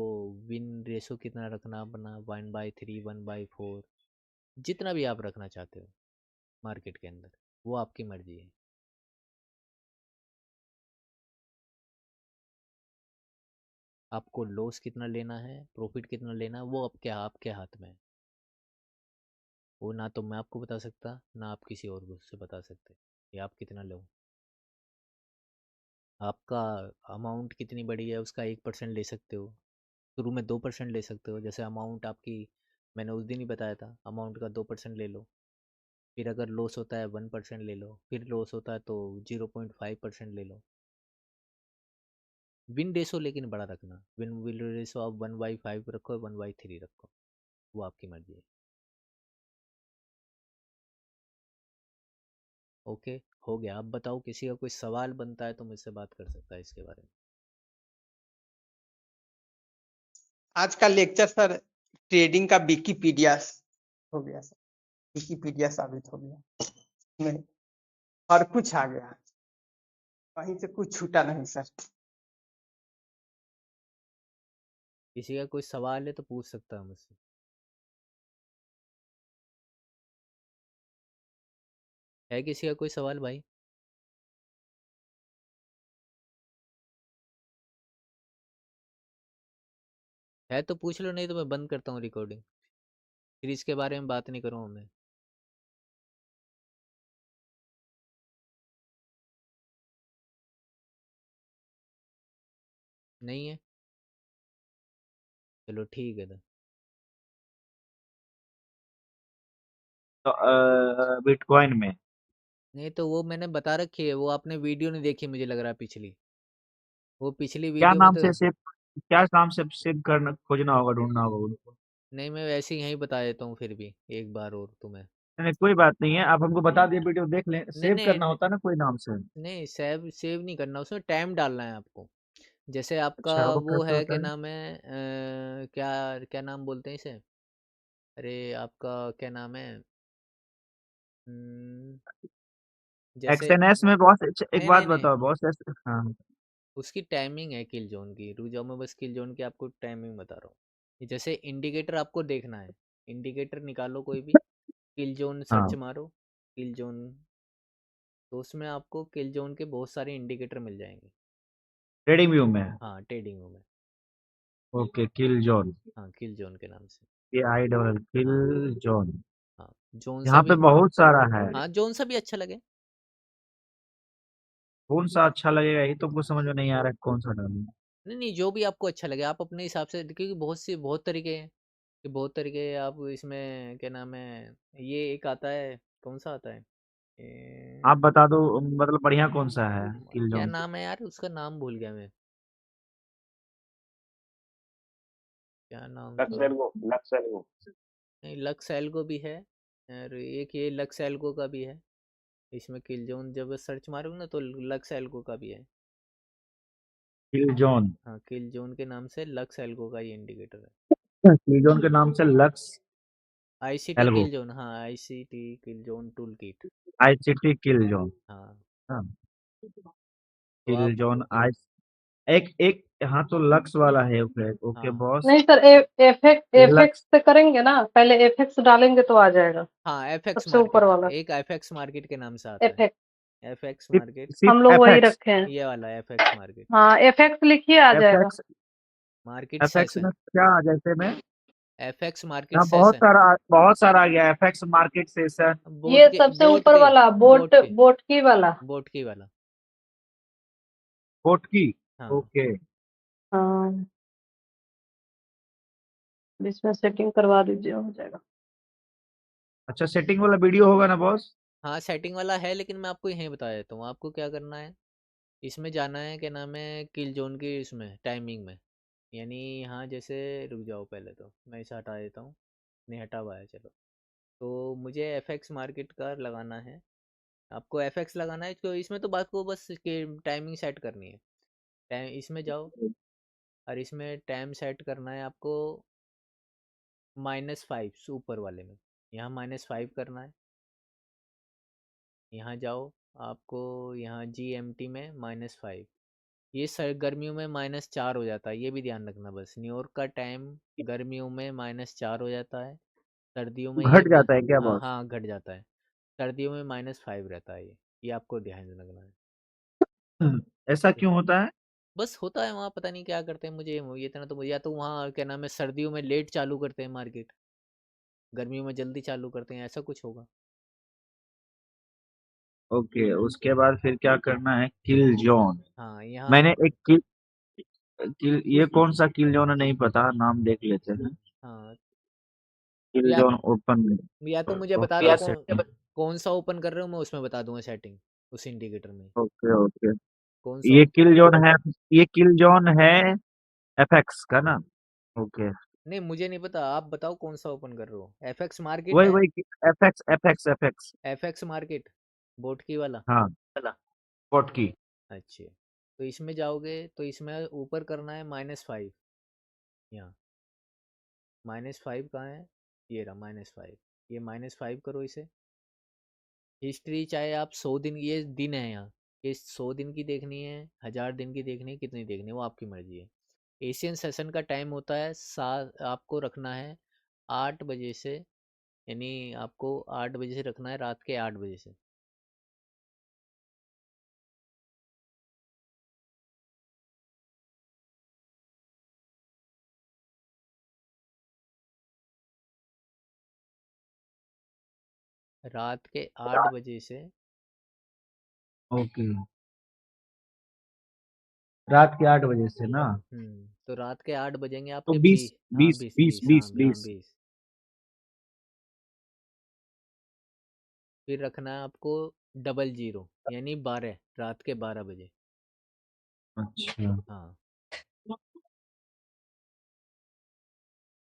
विन रेशो कितना रखना है अपना, 1/3, 1/4, जितना भी आप रखना चाहते हो मार्केट के अंदर, वो आपकी मर्जी है। आपको लॉस कितना लेना है, प्रॉफिट कितना लेना है, वो आपके हाथ में है। वो ना तो मैं आपको बता सकता, ना आप किसी और को से बता सकते कि आप कितना लो। आपका अमाउंट कितनी बड़ी है, उसका 1% ले सकते हो, शुरू में 2% ले सकते हो। जैसे अमाउंट आपकी मैंने उस दिन ही बताया था, अमाउंट का 2% ले लो, फिर अगर लॉस होता है 1% ले लो, फिर लॉस होता है तो 0.5% ले लो। विन रेशो लेकिन बड़ा रखना, विन रेशो आप 1/5 रखो, 1/3 रखो, वो आपकी मर्जी है। ओके, हो गया। अब बताओ, किसी का कोई सवाल बनता है तो मुझसे बात कर सकता है इसके बारे में। आज का लेक्चर सर ट्रेडिंग का विकिपीडिया हो गया सर, विकिपीडिया साबित हो गया, नहीं हर कुछ आ गया, कहीं से कुछ छूटा नहीं सर। किसी का कोई सवाल है तो पूछ सकता है मुझसे। है किसी का कोई सवाल भाई? है तो पूछ लो, नहीं तो मैं बंद करता हूँ रिकॉर्डिंग, फिर इसके बारे में बात नहीं करूँगा मैं। नहीं है? चलो ठीक है तो। तो बिटकॉइन में नहीं तो वो मैंने बता रखी है, वो आपने वीडियो नहीं देखी मुझे लग रहा है पिछली, वो पिछली क्या वीडियो में नाम तो। से सेव, क्या नाम से सेव करना, खोजना होगा, ढूंढना होगा उनको? नहीं, मैं वैसे ही यहीं बता देता हूँ फिर भी एक बार और तुम्हें। नहीं कोई बात नहीं है, आप हमको बता दिए, वीडियो देख लें, नहीं सेव नहीं करना होता है ना कोई नाम से। नहीं, सेव सेव नहीं करना, उसमें टाइम डालना है आपको। जैसे आपका अच्छा वो वो कैसे है, क्या होता है? नाम है, क्या क्या नाम बोलते हैं इसे, अरे आपका क्या नाम है, हम्म, जैसे। एक्सएनएस में बॉस, एक नहीं बात नहीं नहीं, बताओ बॉस, हाँ उसकी टाइमिंग है किल जोन की, रुक जाओ मैं बस किल जोन की आपको टाइमिंग बता रहा हूँ। जैसे इंडिकेटर आपको देखना है, इंडिकेटर निकालो कोई भी, किल जोन सर्च हाँ, मारो, किल जोन, तो उसमें आपको किल जोन के बहुत सारे इंडिकेटर मिल जाएंगे। ट्रेडिंग व्यू में। हाँ, ट्रेडिंग में। ओके, किल जोन, हाँ, किल जोन के नाम से। KILL किल हाँ जोन। हाँ, जोन सा यहाँ पे भी। बहुत सारा है, हाँ, जोन सा भी अच्छा लगे। कौन सा अच्छा लगेगा यही तो कुछ समझ में नहीं आ रहा है, कौन सा डालूं? नहीं नहीं, जो भी आपको अच्छा लगे आप अपने हिसाब से, क्योंकि बहुत तरीके हैं, कि बहुत तरीके आप इसमें, क्या नाम है, ये एक आता है, कौन सा आता है, आप बता दो, मतलब बढ़िया कौन सा है किल क्या जोन? नाम है यार, उसका नाम भूल गया मैं, क्या नाम था। लक्सेल्गो लक्सेल्गो नहीं, लक्स एल्गो भी है, और एक ये लक्स एल्गो का भी है। इसमें किल जोन जब सर्च मारोगे ना तो लक्स एल्गो का भी है। किल जोन, हाँ, किल जोन के नाम से लक्स एल्गो का ये इंडिकेटर है। किल जोन के नाम से लक्स आईसीटी एल्गो, किल जोन, हाँ आईसीटी किल जोन टूल किट। ICT किल जोन। हाँ, हाँ, तो किल आप। जोन आई, एक एक यहाँ तो लक्स वाला है, ओके ओके हाँ बॉस। नहीं सर, एफएक्स लक्स, एफएक्स से करेंगे ना, पहले एफएक्स डालेंगे तो आ जाएगा। हाँ, एफएक्स सबसे ऊपर मार्केट, वाला एक एफएक्स मार्केट के नाम से आता है। एफएक्स, एफएक्स सिर्फ मार्केट, हम सिर्फ लोग वही FX, रखे हैं। ये वाला एफएक्स मार्केट, हाँ, एफएक्स लिखिए आ जाएगा। FX, मार्केट FX सेशन, में क्या जैसे में? एफएक्स मार्केट यहाँ बहुत सेशन। सारा, बहुत सारा आ गया, FX मार्केट सेशन। बोट ये के, सबसे बोट ऊपर के, वाला बोट के, बोट की वाला। बोट की वाला। कोट की, हाँ ओके। हाँ, इसमें सेटिंग करवा दीजिए, हो जाएगा। अच्छा, सेटिंग वाला वीडियो होगा ना बॉस? हाँ, सेटिंग वाला है, लेकिन मैं आपको यहीं बता देता हूँ आपको क्या करना है। इसमें जाना है, क्या नाम है, किल जोन की इसमें टाइमिंग में, यानी यहाँ जैसे, रुक जाओ पहले तो मैं इसे हटा देता हूँ, नहीं हटा हुआ है चलो। तो मुझे एफएक्स मार्केट का लगाना है, आपको एफएक्स लगाना है, तो इसमें तो बात को बस टाइमिंग सेट करनी है। टाइम इसमें जाओ, और इसमें टाइम सेट करना है आपको -5 ऊपर वाले में, यहाँ -5 करना है। यहाँ जाओ, आपको यहाँ GMT में -5, ये सर गर्मियों में -4 हो जाता है, ये भी ध्यान रखना बस। न्यूयॉर्क का टाइम गर्मियों में -4 हो जाता है, सर्दियों में ये घट जाता है क्या बॉस? हाँ घट जाता है, सर्दियों में -5 रहता है, ये आपको ध्यान रखना है। ऐसा ठीक। क्यों होता है? बस होता है वहाँ, पता नहीं क्या करते हैं, मुझे ये इतना तो मुझे, या तो वहाँ क्या नाम है, सर्दियों में लेट चालू करते हैं मार्केट, गर्मियों में जल्दी चालू करते हैं, ऐसा कुछ होगा। ओके, उसके बाद फिर क्या करना है? किल जोन, हाँ यहाँ। मैंने एक किल, किल ये कौन सा किल जोन है नहीं पता, नाम देख लेते हैं। हाँ, किल या जोन ओपन। या तो मुझे बता ओके दो सेटिंग। कौन सा ओपन कर रहे हो, मैं उसमें बता दूंगा सेटिंग उस इंडिकेटर में ओके ओके। कौन सा ये किल जोन है, ये किल जोन है एफएक्स का ना? ओके। नहीं मुझे नहीं पता, आप बताओ कौन सा ओपन कर रहे हो। एफएक्स मार्केट वही है, वही FX FX FX. FX market boat की वाला। हाँ, स्पॉट की। अच्छे, तो इसमें जाओगे तो इसमें ऊपर करना है -5। यहाँ -5 कहाँ है, ये रहा -5। ये -5 करो इसे। हिस्ट्री चाहे आप 100 दिन, ये दिन है यहाँ, ये 100 दिन की देखनी है, 1000 दिन की देखनी है, कितनी देखनी है वो आपकी मर्जी है। एशियन सेशन का टाइम होता है आपको रखना है 8 बजे से, यानी आपको 8 बजे से रखना है, रात के 8 बजे से। रात के 8 बजे से। ओके, रात के 8 बजे से ना? तो रात के 8 बजेंगे तो आपके 20 20। हाँ 20 20 20 20, हाँ 20 हाँ 20। 20। फिर रखना है आपको 00, यानी 12, रात के 12 बजे। अच्छा। हाँ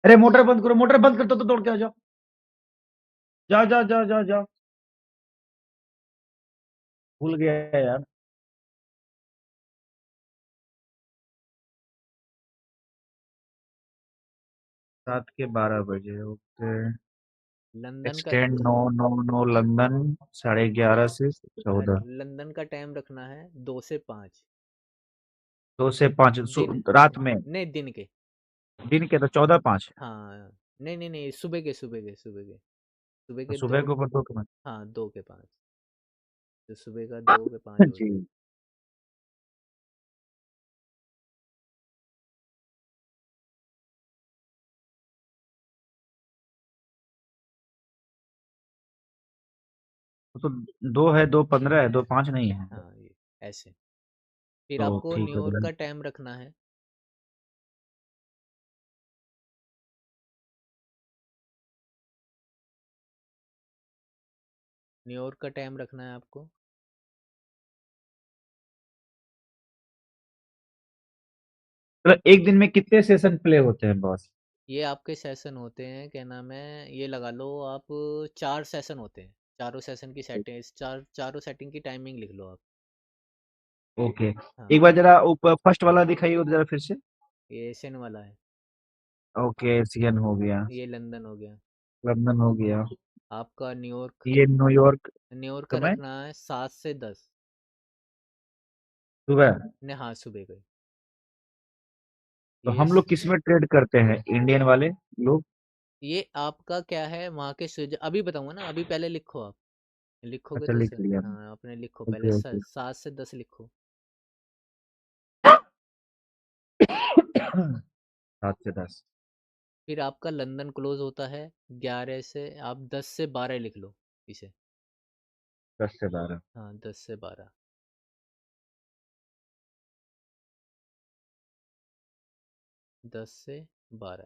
अरे मोटर बंद करो, मोटर बंद कर दो तो दौड़ के आ जाओ। जाओ जाओ जाओ जाओ जाओ। भूल गया यार। रात के 12 बजे, ओके। लंदन का, एक्सटेंड 9 9 9 लंदन 11:30 से 14। लंदन का टाइम रखना है 2 से 5 2 से 5 दिन। रात में। नहीं दिन के। दिन के तो 14:05। हाँ नहीं नहीं नहीं, सुबह के सुबह 2। को कर दो तुम्हें। हाँ 2 के 5, तो सुबह का 2 के 5 हो जी। गया। तो 2 है, 2:15 है, 2:05 नहीं है। हाँ ये ऐसे। फिर तो आपको ठीक है न्यूयॉर्क भाई। का टाइम रखना है। न्यूयॉर्क का टाइम रखना है आपको। मतलब एक दिन में कितने सेशन प्ले होते हैं बॉस? ये आपके सेशन होते हैं, क्या नाम है, ये लगा लो आप, 4 सेशन होते हैं। चारों सेशन की सेटिंग, चारों सेटिंग की टाइमिंग लिख लो आप। ओके। हाँ एक बार जरा ऊपर फर्स्ट वाला दिखाइए उधर जरा फिर से। ये एशियन वाला है। ओके, एशियन हो गया। ये लंदन हो गया। लंदन हो गया। आपका न्यूयॉर्क, ये न्यूयॉर्क। न्यूयॉर्क का समय रखना है 7 से 10। सुबह। ने हाँ सुबह का। तो ये हम लोग किस में ट्रेड करते हैं इंडियन वाले लोग? ये आपका क्या है वहाँ के अभी बताऊंगा ना, अभी पहले लिखो आप। लिखोगे अच्छा, तो लिख लिया। हाँ अपने लिखो पहले, ओके ओके। 7 से 10 लिखो। 7 से 10। फिर आपका लंदन क्लोज होता है 11 से, आप 10 से 12 लिख लो इसे। 10 से 12। हाँ 10 से 12। 10 से 12।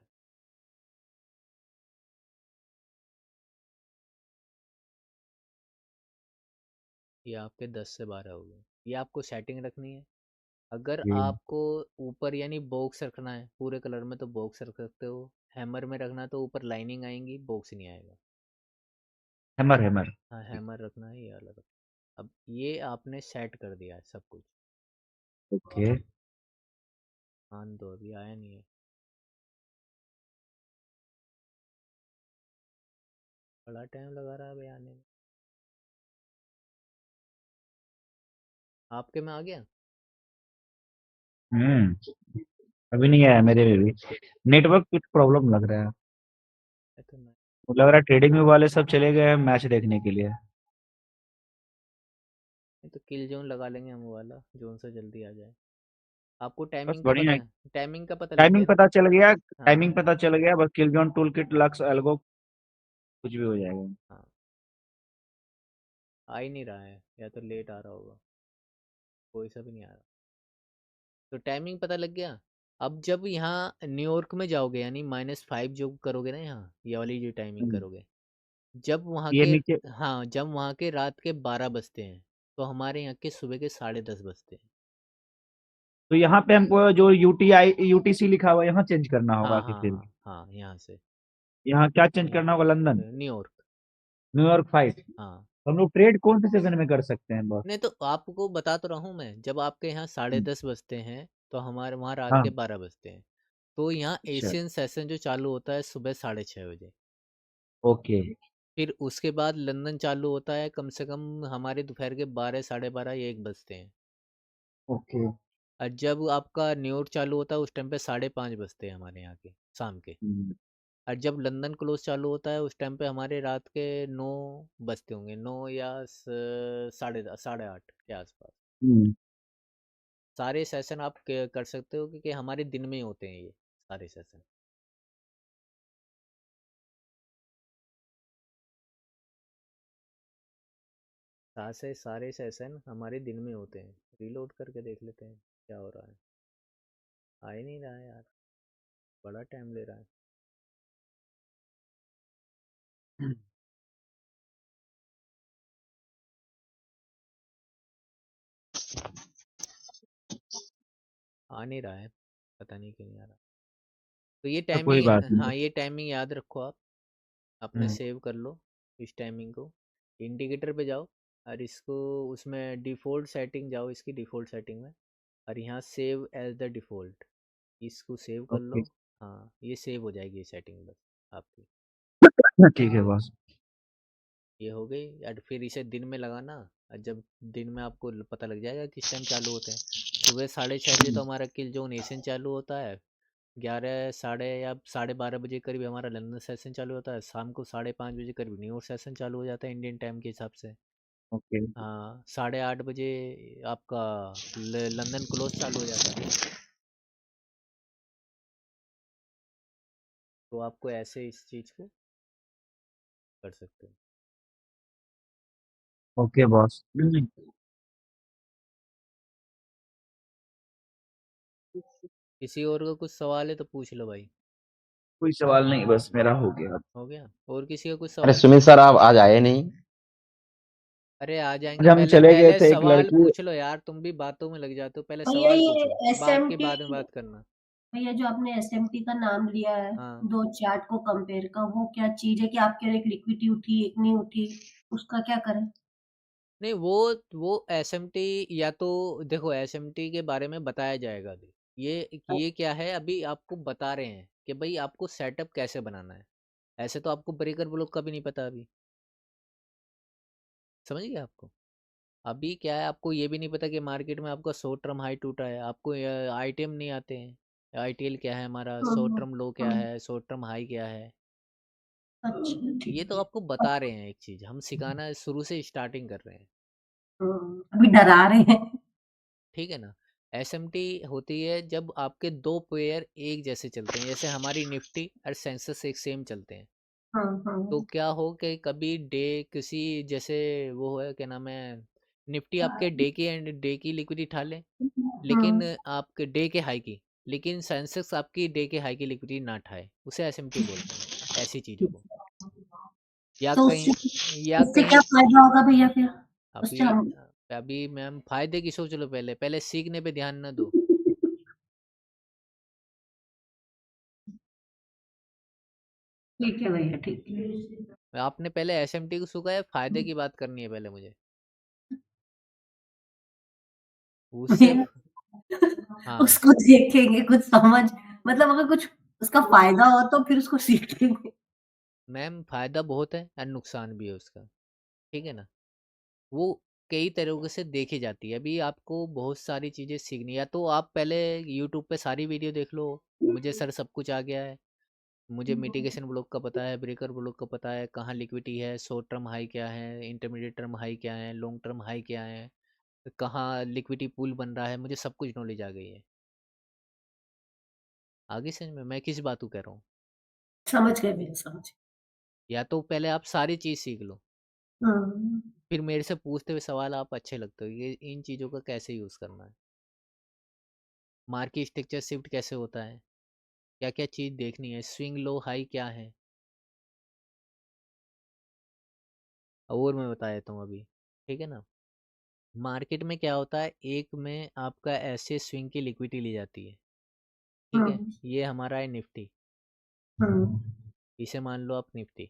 ये आपके 10 से 12 हो गए। ये आपको सेटिंग रखनी है। अगर जी। आपको ऊपर यानी बॉक्स रखना है पूरे कलर में तो बॉक्स रख सकते हो। हैमर में रखना है तो ऊपर लाइनिंग आएंगी, बॉक्स नहीं आएगा। Hammer hammer. हाँ हैमर रखना है, ये अलग। अब ये आपने सेट कर दिया है सब कुछ। ओके। आन दो, अभी आया नहीं है, बड़ा टाइम लगा रहा है अभी आने में। आपके में आ गया। अभी नहीं आया मेरे में भी। नेटवर्क कुछ प्रॉब्लम लग रहा है। ये तो नहीं, मुझे लग रहा है ट्रेडिंग में वाले सब चले गए हैं मैच देखने के लिए। ये तो किल जोन लगा लेंगे हम, वो वाला जोन से जल्दी आ जाए। आपको बस टाइमिंग का बढ़िया पता है। है, टाइमिंग का पता लग टाइमिंग गया। पता चल गया। टाइमिंग हाँ पता चल गया, बस किल जॉन टूल किट लक्स एल्गो कुछ भी हो जाएगा। हाँ, आ ही नहीं रहा है, या तो लेट आ रहा होगा, कोई सा भी नहीं आ रहा। तो टाइमिंग पता लग गया। अब जब यहाँ न्यूयॉर्क में जाओगे यानी -5 जो करोगे ना, यहाँ ये वाली जो टाइमिंग करोगे, जब वहाँ ये के नीचे हाँ जब वहाँ के रात के 12 बजते हैं तो हमारे यहाँ के सुबह के 10:30 बजते हैं। तो यहाँ पे हमको जो यूटीसी लिखा हुआ है यहाँ चेंज करना होगा हाँ कि हाँ फिर हाँ हाँ, यहाँ से यहाँ क्या चेंज करना होगा? London, New York. न्यूयॉर्क 5। हाँ हम लोग ट्रेड कौन से सेशन में कर सकते हैं बॉस? नहीं तो आपको बता तो रहा हूँ मैं, जब आपके यहाँ 10:30 बजते हैं तो हमारे वहाँ रात हाँ, के 12 बजते हैं। तो यहाँ अच्छा, एशियन सेशन जो चालू होता है सुबह 6:30 बजे। ओके, फिर उसके बाद लंदन चालू होता है कम से कम हमारे दोपहर के 12, 12:30 या 1 बजते हैं। ओके। और जब आपका न्यूयॉर्क चालू होता है उस टाइम पे 5:30 बजते हैं हमारे यहाँ के शाम के। हम्म, और जब लंदन क्लोज चालू होता है उस टाइम पे हमारे रात के 9 बजते होंगे, 9 या 8:30 के आसपास। हम्म, सारे सेशन आप कर सकते हो क्योंकि हमारे दिन में ही होते हैं ये सारे सेशन। सारे सेशन हमारे दिन में होते हैं। रीलोड करके देख लेते हैं क्या हो रहा है। आ ही नहीं रहा है यार, बड़ा टाइम ले रहा है। आ नहीं रहा है, पता नहीं क्यों नहीं आ रहा। तो ये तो कोई टाइमिंग, बात नहीं। हाँ ये टाइमिंग याद रखो आप, अपने हम्म, सेव कर लो इस टाइमिंग को। इंडिकेटर पे जाओ और इसको उसमें डिफ़ॉल्ट सेटिंग जाओ, इसकी डिफ़ॉल्ट सेटिंग में, और यहाँ सेव एज द डिफ़ॉल्ट इसको सेव कर ओके, लो। हाँ ये सेव हो जाएगी ये सेटिंग बस आपकी। ठीक है बॉस। ये हो गई। और फिर इसे दिन में लगाना, और जब दिन में आपको पता लग जाएगा किस टाइम चालू होते हैं। सुबह 6:30 तो हमारा किल जोन एशियन चालू होता है। 11 साढ़े या 12:30 बजे करीब हमारा लंदन सेशन चालू होता है। शाम को 5:30 बजे करीब न्यूयॉर्क सेशन चालू हो जाता है इंडियन टाइम के हिसाब से। ओके, हाँ 8:30 बजे आपका लंदन क्लोज चालू हो जाता है। तो आपको ऐसे इस चीज़ को कर सकते हो। Okay boss. किसी और का कुछ सवाल है तो पूछ लो भाई। कोई सवाल नहीं, बस मेरा हो गया। हो गया? और किसी का कुछ अरे सवाल? सुमित सर, आप आज आए नहीं? अरे आ आज जाएंगे, हम पहले चले गए पहले थे, एक सवाल लड़की। पूछ लो यार, तुम भी बातों में लग जाते हो। पहले भैया सवाल ये पूछो, बाकी एसएमटी बाद में बात करना। भैया जो आपने एसएमटी का नाम लिया है, हाँ 2 चार्ट को कंपेयर का, वो क्या चीज़ है कि आपके यहाँ एक लिक्विडिटी उठी, एक नहीं उठी, उसका क्या करें? नहीं, वो एसएमटी या तो देखो, एसएमटी के बारे में बताया जाएगा अभी। ये क्या है, अभी आपको बता रहे हैं कि भाई आपको सेटअप कैसे बनाना है। ऐसे तो आपको ब्रेकर ब्लॉक का भी नहीं पता अभी, समझ गए आपको? अभी क्या है, आपको ये भी नहीं पता कि मार्केट में आपका शॉर्ट टर्म हाई टूटा है। आपको आईटीएम नहीं आते हैं, आईटीएल क्या है हमारा, हुँ, शॉर्ट हुँ, टर्म लो क्या हुँ। है, शॉर्ट टर्म हाई क्या है। अच्छा, ये ठीक तो है। आपको बता रहे हैं, एक चीज हम सिखाना शुरू से स्टार्टिंग कर रहे हैं। अभी डरा रहे हैं। ठीक है ना? एसएमटी होती है जब आपके दो पेयर एक जैसे चलते हैं, जैसे हमारी निफ्टी और सेंसेक्स एक सेम चलते हैं। हाँ, तो हाँ। क्या हो कि कभी डे किसी जैसे वो है क्या नाम है, निफ्टी आपके डे की लिक्विडिटी उठा ले, लेकिन हुँ, आपके डे के हाई की, लेकिन सेंसेक्स आपकी डे के हाई की लिक्विडिटी ना उठाए, उसे एसएमटी बोलते हैं, ऐसी चीजों को। या तो कहीं या उससे क्या कहीं फ़ायदा होगा भैया फिर? अभी उससे हम अभी मैम फायदे की सोच लो, पहले पहले सीखने पे ध्यान न दो। ठीक है भैया, ठीक है। आपने पहले एसएमटी को सीखा है, फायदे की बात करनी है पहले मुझे उससे भैया हाँ उसको देखेंगे कुछ समझ, मतलब अगर कुछ उसका फ़ायदा हो तो फिर उसको सीखेंगे। मैम, फायदा बहुत है और नुकसान भी है उसका। ठीक है ना? वो कई तरीकों से देखी जाती है। अभी आपको बहुत सारी चीज़ें सीखनी है, या तो आप पहले यूट्यूब पे सारी वीडियो देख लो। मुझे सर सब कुछ आ गया है, मुझे मिटिगेशन ब्लॉक का पता है, ब्रेकर ब्लॉक का पता है, कहाँ लिक्विडिटी है, शॉर्ट टर्म हाई क्या है, इंटरमीडिएट टर्म हाई क्या है, लॉन्ग टर्म हाई क्या है, कहाँ लिक्विडिटी पूल बन रहा है, मुझे सब कुछ नॉलेज आ गई है। आगे समझ में मैं किस बात को कह रहा हूँ? समझ गए भैया, समझ गए। या तो पहले आप सारी चीज़ सीख लो, हुँ। फिर मेरे से पूछते हुए सवाल आप अच्छे लगते हो, ये इन चीज़ों का कैसे यूज़ करना है। मार्केट स्ट्रक्चर शिफ्ट कैसे होता है, क्या क्या चीज़ देखनी है, स्विंग लो हाई क्या है, और मैं बता देता हूँ अभी, ठीक है ना। मार्केट में क्या होता है, एक में आपका ऐसे स्विंग की लिक्विडिटी ली जाती है, ठीक है। ये हमारा है निफ्टी, इसे मान लो आप निफ्टी।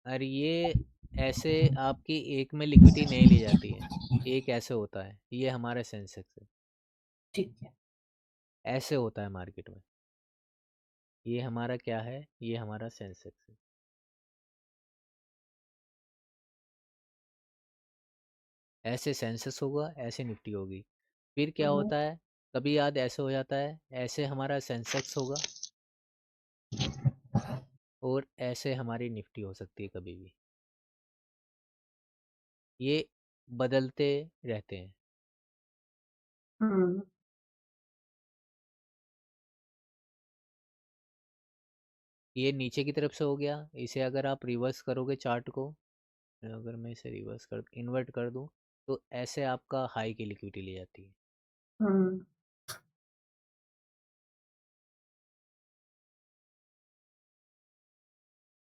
और ये ऐसे आपकी एक में लिक्विडिटी नहीं ली जाती है, एक ऐसे होता है, ये हमारा सेंसेक्स है, ठीक है। ऐसे होता है मार्केट में। ये हमारा क्या है, ये हमारा सेंसेक्स है। ऐसे सेंसेक्स होगा, ऐसे निफ्टी होगी। फिर क्या होता है, कभी याद ऐसे हो जाता है, ऐसे हमारा सेंसेक्स होगा और ऐसे हमारी निफ्टी हो सकती है कभी भी। ये बदलते रहते हैं। ये नीचे की तरफ से हो गया, इसे अगर आप रिवर्स करोगे चार्ट को, अगर मैं इसे रिवर्स कर इन्वर्ट कर दूं, तो ऐसे आपका हाई की लिक्विडिटी ली जाती है।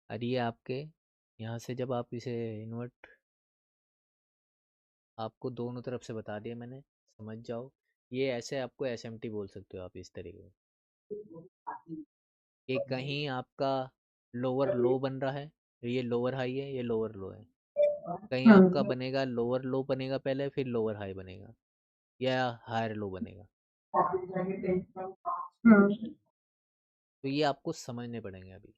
और ये आपके यहाँ से जब आप इसे इन्वर्ट, आपको दोनों तरफ से बता दिया मैंने, समझ जाओ। ये ऐसे आपको एसएमटी बोल सकते हो आप इस तरीके से, कि कहीं आपका लोअर लो बन रहा है, ये लोअर हाई है, ये लोअर लो है। कहीं आपका बनेगा लोअर लो बनेगा पहले, फिर लोअर हाई बनेगा, या हायर लो बनेगा। तो ये आपको समझने पड़ेंगे अभी।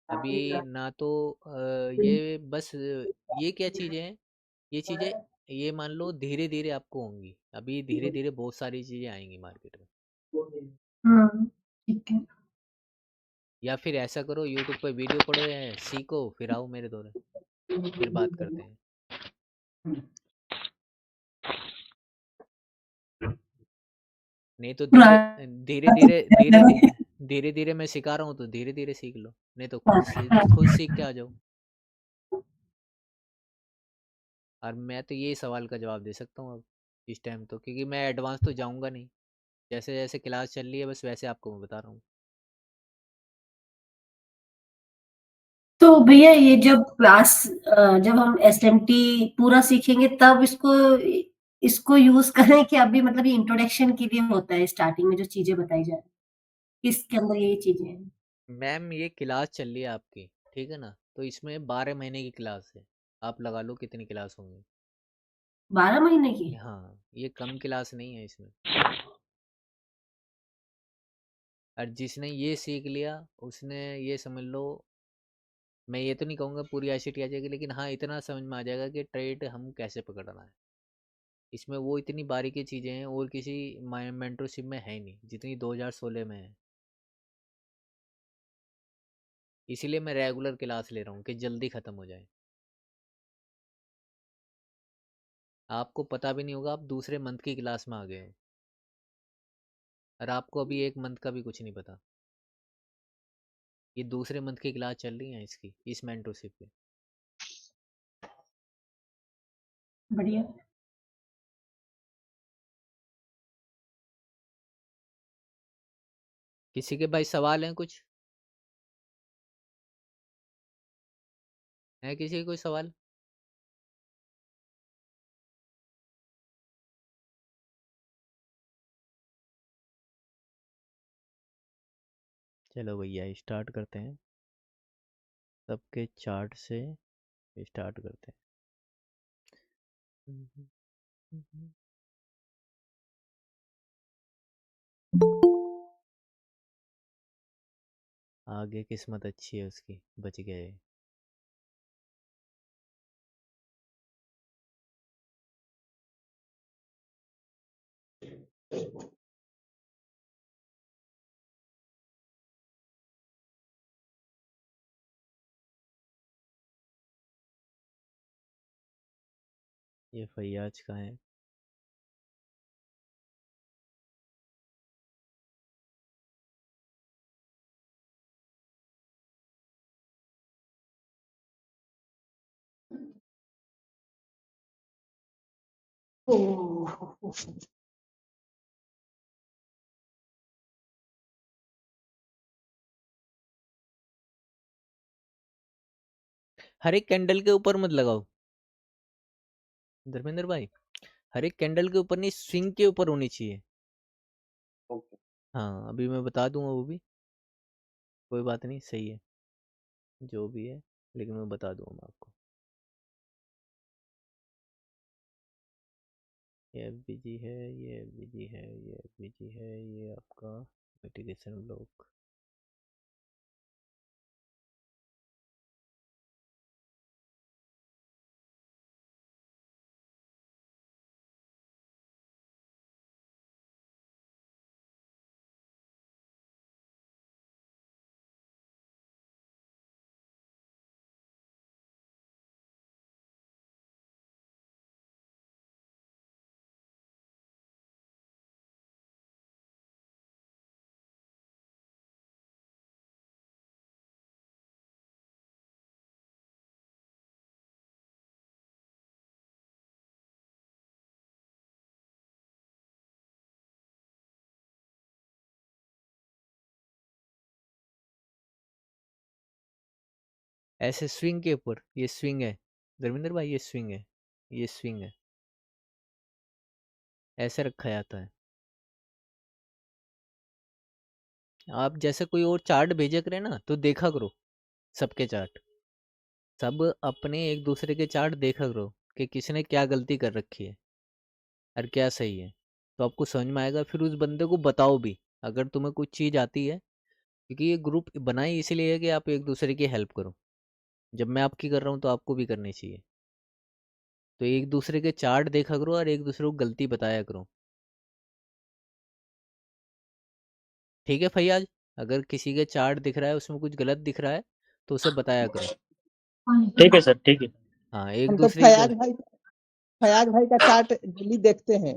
अभी ना तो ये बस ये क्या चीज़ें हैं, ये चीज़ें ये मान लो धीरे धीरे आपको होंगी, अभी धीरे धीरे बहुत सारी चीज़ें आएंगी मार्केट में। ठीक है। या फिर ऐसा करो, यूट्यूब पे वीडियो पड़े हैं, सीखो, फिर आओ मेरे दौरे, फिर बात करते हैं। नहीं तो धीरे धीरे धीरे धीरे धीरे धीरे मैं सिखा रहा हूँ, तो धीरे धीरे सीख लो, नहीं तो खुद सीख के आ जाओ। और मैं तो यही सवाल का जवाब दे सकता हूँ अब इस टाइम तो, क्योंकि मैं एडवांस तो जाऊँगा नहीं। जैसे जैसे क्लास चल रही है बस वैसे आपको मैं बता रहा हूँ। तो भैया ये जब क्लास जब हम एसएमटी पूरा सीखेंगे तब इसको इसको यूज करें कि अभी मतलब ये इंट्रोडक्शन के लिए होता है, स्टार्टिंग में जो चीजें बताई जाए इसके अंदर ये चीजें हैं। मैम ये क्लास चल रही है आपकी, ठीक है ना, तो इसमें 12 महीने की क्लास है, आप लगा लो कितनी क्लास होंगी। 12 महीने की? हाँ, ये कम क्लास नहीं है इसमें। और जिसने ये सीख लिया उसने, ये समझ लो, मैं ये तो नहीं कहूँगा पूरी आईसीटी आ जाएगी, लेकिन हाँ इतना समझ में आ जाएगा कि ट्रेड हम कैसे पकड़ना है। इसमें वो इतनी बारीकी चीज़ें हैं और किसी मेंटरशिप में है ही नहीं जितनी 2016 में है। इसीलिए मैं रेगुलर क्लास ले रहा हूँ कि जल्दी ख़त्म हो जाए। आपको पता भी नहीं होगा, आप दूसरे मंथ की क्लास में आ गए हो और आपको अभी एक मंथ का भी कुछ नहीं पता। ये दूसरे मंथ की क्लास चल रही है इसकी, इस मेंटरशिप पे। बढ़िया। किसी के भाई सवाल हैं कुछ, है किसी के कोई सवाल? चलो भैया स्टार्ट करते हैं, सबके चार्ट से स्टार्ट करते हैं। आगे किस्मत अच्छी है उसकी, बच गए। ये फैयाज का है। ओह, हर एक कैंडल के ऊपर मत लगाओ धर्मेंद्र भाई, हर एक कैंडल के ऊपर नहीं, स्विंग के ऊपर होनी चाहिए। ओके। हाँ अभी मैं बता दूंगा, वो भी कोई बात नहीं, सही है जो भी है, लेकिन मैं बता दूंगा मैं आपको। ये FBG है, ये FBG है, ये FBG है, ये आपका मिटिगेशन ब्लॉक। ऐसे स्विंग के ऊपर, ये स्विंग है धर्मेंद्र भाई, ये स्विंग है, ये स्विंग है, ऐसे रखा जाता है। आप जैसे कोई और चार्ट भेजा करे ना, तो देखा करो सबके चार्ट, सब अपने एक दूसरे के चार्ट देखा करो कि किसने क्या गलती कर रखी है और क्या सही है, तो आपको समझ में आएगा। फिर उस बंदे को बताओ भी अगर तुम्हें कुछ चीज़ आती है, क्योंकि ये ग्रुप बनाई इसलिए है कि आप एक दूसरे की हेल्प करो। जब मैं आपकी कर रहा हूँ तो आपको भी करनी चाहिए, तो एक दूसरे के चार्ट देखा करो और एक दूसरे को गलती बताया करो। ठीक है फैयाज, अगर किसी के चार्ट दिख रहा है उसमें कुछ गलत दिख रहा है तो उसे बताया करो। ठीक है सर, ठीक है। हाँ एक हम तो दूसरे की फयाज भाई का चार्ट डेली देखते हैं।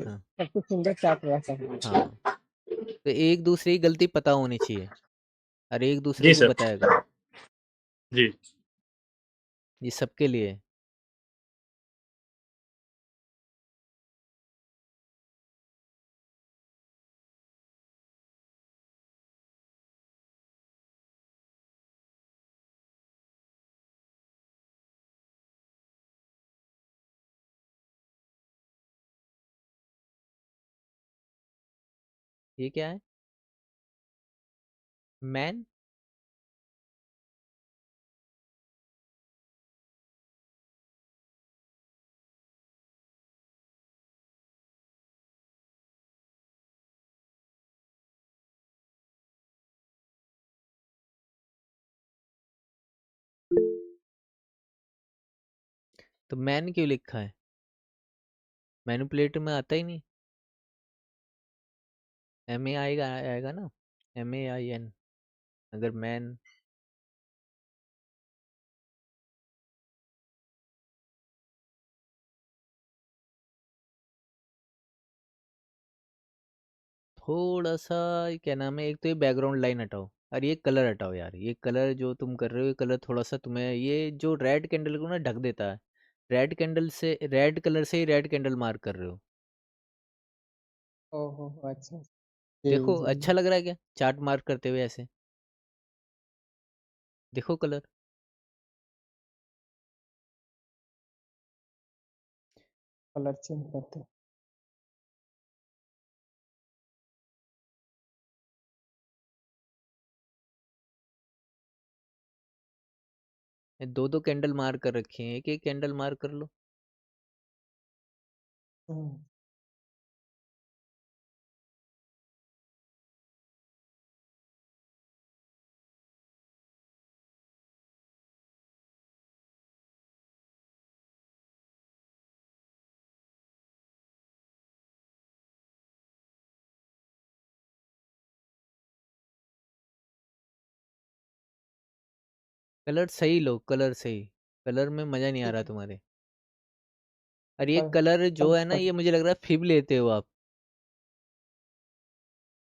हाँ सबसे सुंदर चार्ट रहता है। हाँ, तो एक दूसरे की गलती पता होनी चाहिए और एक दूसरे जी को सर। बताया करो, जी। ये सबके लिए है। ये क्या है मैन? तो मैन क्यों लिखा है? मैनिपुलेटर में आता ही नहीं, MA आएगा, आएगा ना, MAIN, अगर मैन। थोड़ा सा क्या नाम है, एक तो ये बैकग्राउंड लाइन हटाओ और ये कलर हटाओ यार, ये कलर जो तुम कर रहे हो ये कलर थोड़ा सा तुम्हें, ये जो रेड कैंडल को ना ढक देता है, रेड कैंडल से, रेड कलर से ही रेड कैंडल मार्क कर रहे हो। ओहो, अच्छा। जी देखो जी। अच्छा लग रहा है क्या चार्ट मार्क करते हुए ऐसे? देखो कलर, कलर चेंज करते हैं। दो दो कैंडल मार्क कर रखी हैं, एक एक कैंडल मार्क कर लो। हम्म, कलर सही लो, कलर सही, कलर में मज़ा नहीं आ रहा तुम्हारे। और ये कल कलर कल जो है ना, कल ये मुझे लग रहा है फिब लेते हो आप।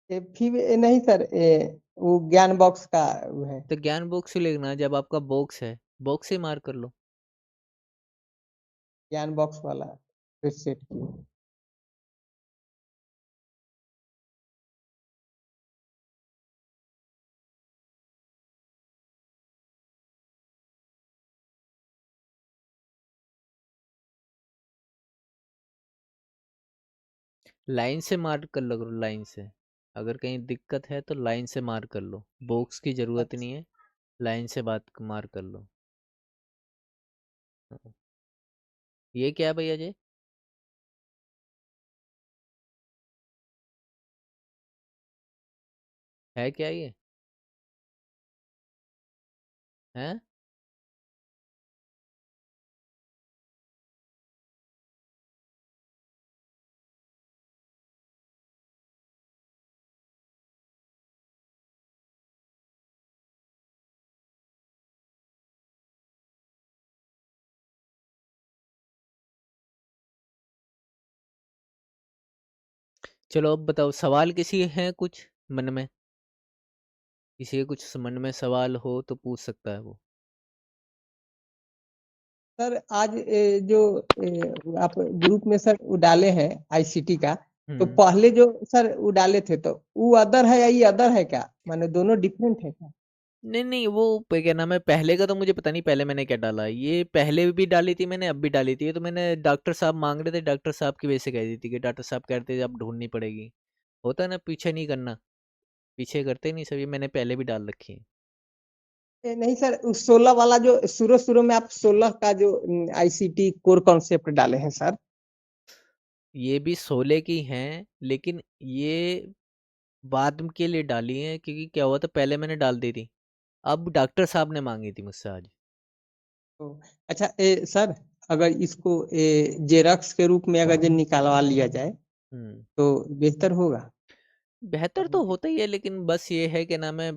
फिर नहीं सर, वो ज्ञान बॉक्स का वो है। तो ज्ञान बॉक्स ही लेना, जब आपका बॉक्स है बॉक्स से मार्क कर लो। ज्ञान बॉक्स वाला। फिर सेट किए। लाइन से मार्क कर लो करो, लाइन से। अगर कहीं दिक्कत है तो लाइन से मार्क कर लो, बॉक्स की ज़रूरत नहीं है, लाइन से बात मार्क कर लो। हाँ। ये क्या है भैया जी? है क्या ये? हैं? चलो अब बताओ, सवाल किसी है कुछ मन में? किसी के कुछ मन में सवाल हो तो पूछ सकता है वो। सर आज जो आप ग्रुप में सर वो डाले हैं आईसीटी का, तो पहले जो सर वो डाले थे तो वो अदर है या ये अदर है क्या, माने दोनों डिफरेंट है क्या? नहीं नहीं, वो क्या नाम है, पहले का तो मुझे पता नहीं पहले मैंने क्या डाला है। ये पहले भी डाली थी मैंने, अब भी डाली थी। ये तो मैंने डॉक्टर साहब मांग रहे थे, डॉक्टर साहब की वजह से कह दी थी कि डॉक्टर साहब कहते थे अब ढूंढनी पड़ेगी। होता है ना, पीछे नहीं करना, पीछे करते नहीं सब। ये मैंने पहले भी डाल रखी है। नहीं सर, 16 वाला जो शुरू शुरू में आप 16 का जो आईसीटी कोर कॉन्सेप्ट डाले हैं सर, ये भी 16 की हैं, लेकिन ये बाद के लिए डाली है, क्योंकि क्या हुआ था पहले मैंने डाल दी थी, अब डॉक्टर साहब ने मांगी थी मुझसे आज। तो अच्छा सर, अगर इसको जेरॉक्स के रूप में अगर जो निकालवा लिया जाए तो बेहतर होगा। बेहतर तो होता ही है, लेकिन बस ये है कि नाम है,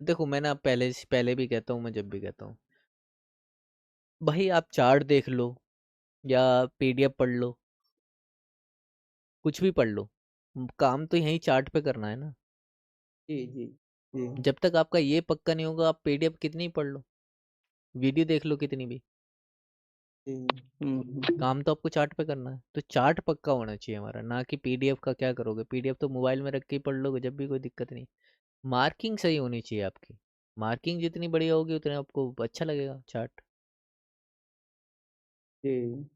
देखो मैं ना पहले भी कहता हूँ, मैं जब भी कहता हूँ, भाई आप चार्ट देख लो या पीडीएफ पढ़ लो, कुछ भी पढ़ लो, काम तो यही चार्ट पे करना है ना। जी जी जी जब तक आपका ये पक्का नहीं होगा, आप पीडीएफ कितनी ही पढ़ लो, वीडियो देख लो कितनी भी, जी काम तो आपको चार्ट पे करना है। तो चार्ट पक्का होना चाहिए हमारा, ना कि पीडीएफ का क्या करोगे। पीडीएफ तो मोबाइल में रख के ही पढ़ लोगे जब भी, कोई दिक्कत नहीं। मार्किंग सही होनी चाहिए आपकी, मार्किंग जितनी बढ़िया होगी उतने आपको अच्छा लगेगा चार्ट। जी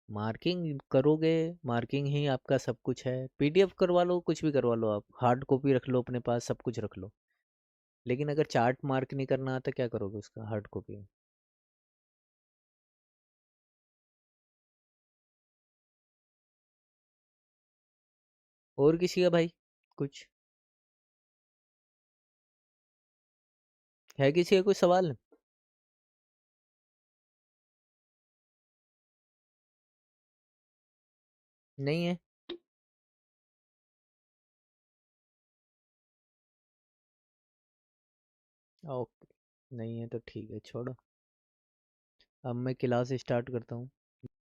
मार्किंग करोगे, मार्किंग ही आपका सब कुछ है। पीडीएफ करवा लो, कुछ भी करवा लो, आप हार्ड कॉपी रख लो अपने पास, सब कुछ रख लो, लेकिन अगर चार्ट मार्क नहीं करना आता क्या करोगे उसका हार्ड कॉपी में? और किसी का भाई कुछ है, किसी का कोई सवाल? नहीं है? ओके, नहीं है तो ठीक है, छोड़ो। अब मैं क्लास स्टार्ट करता हूँ।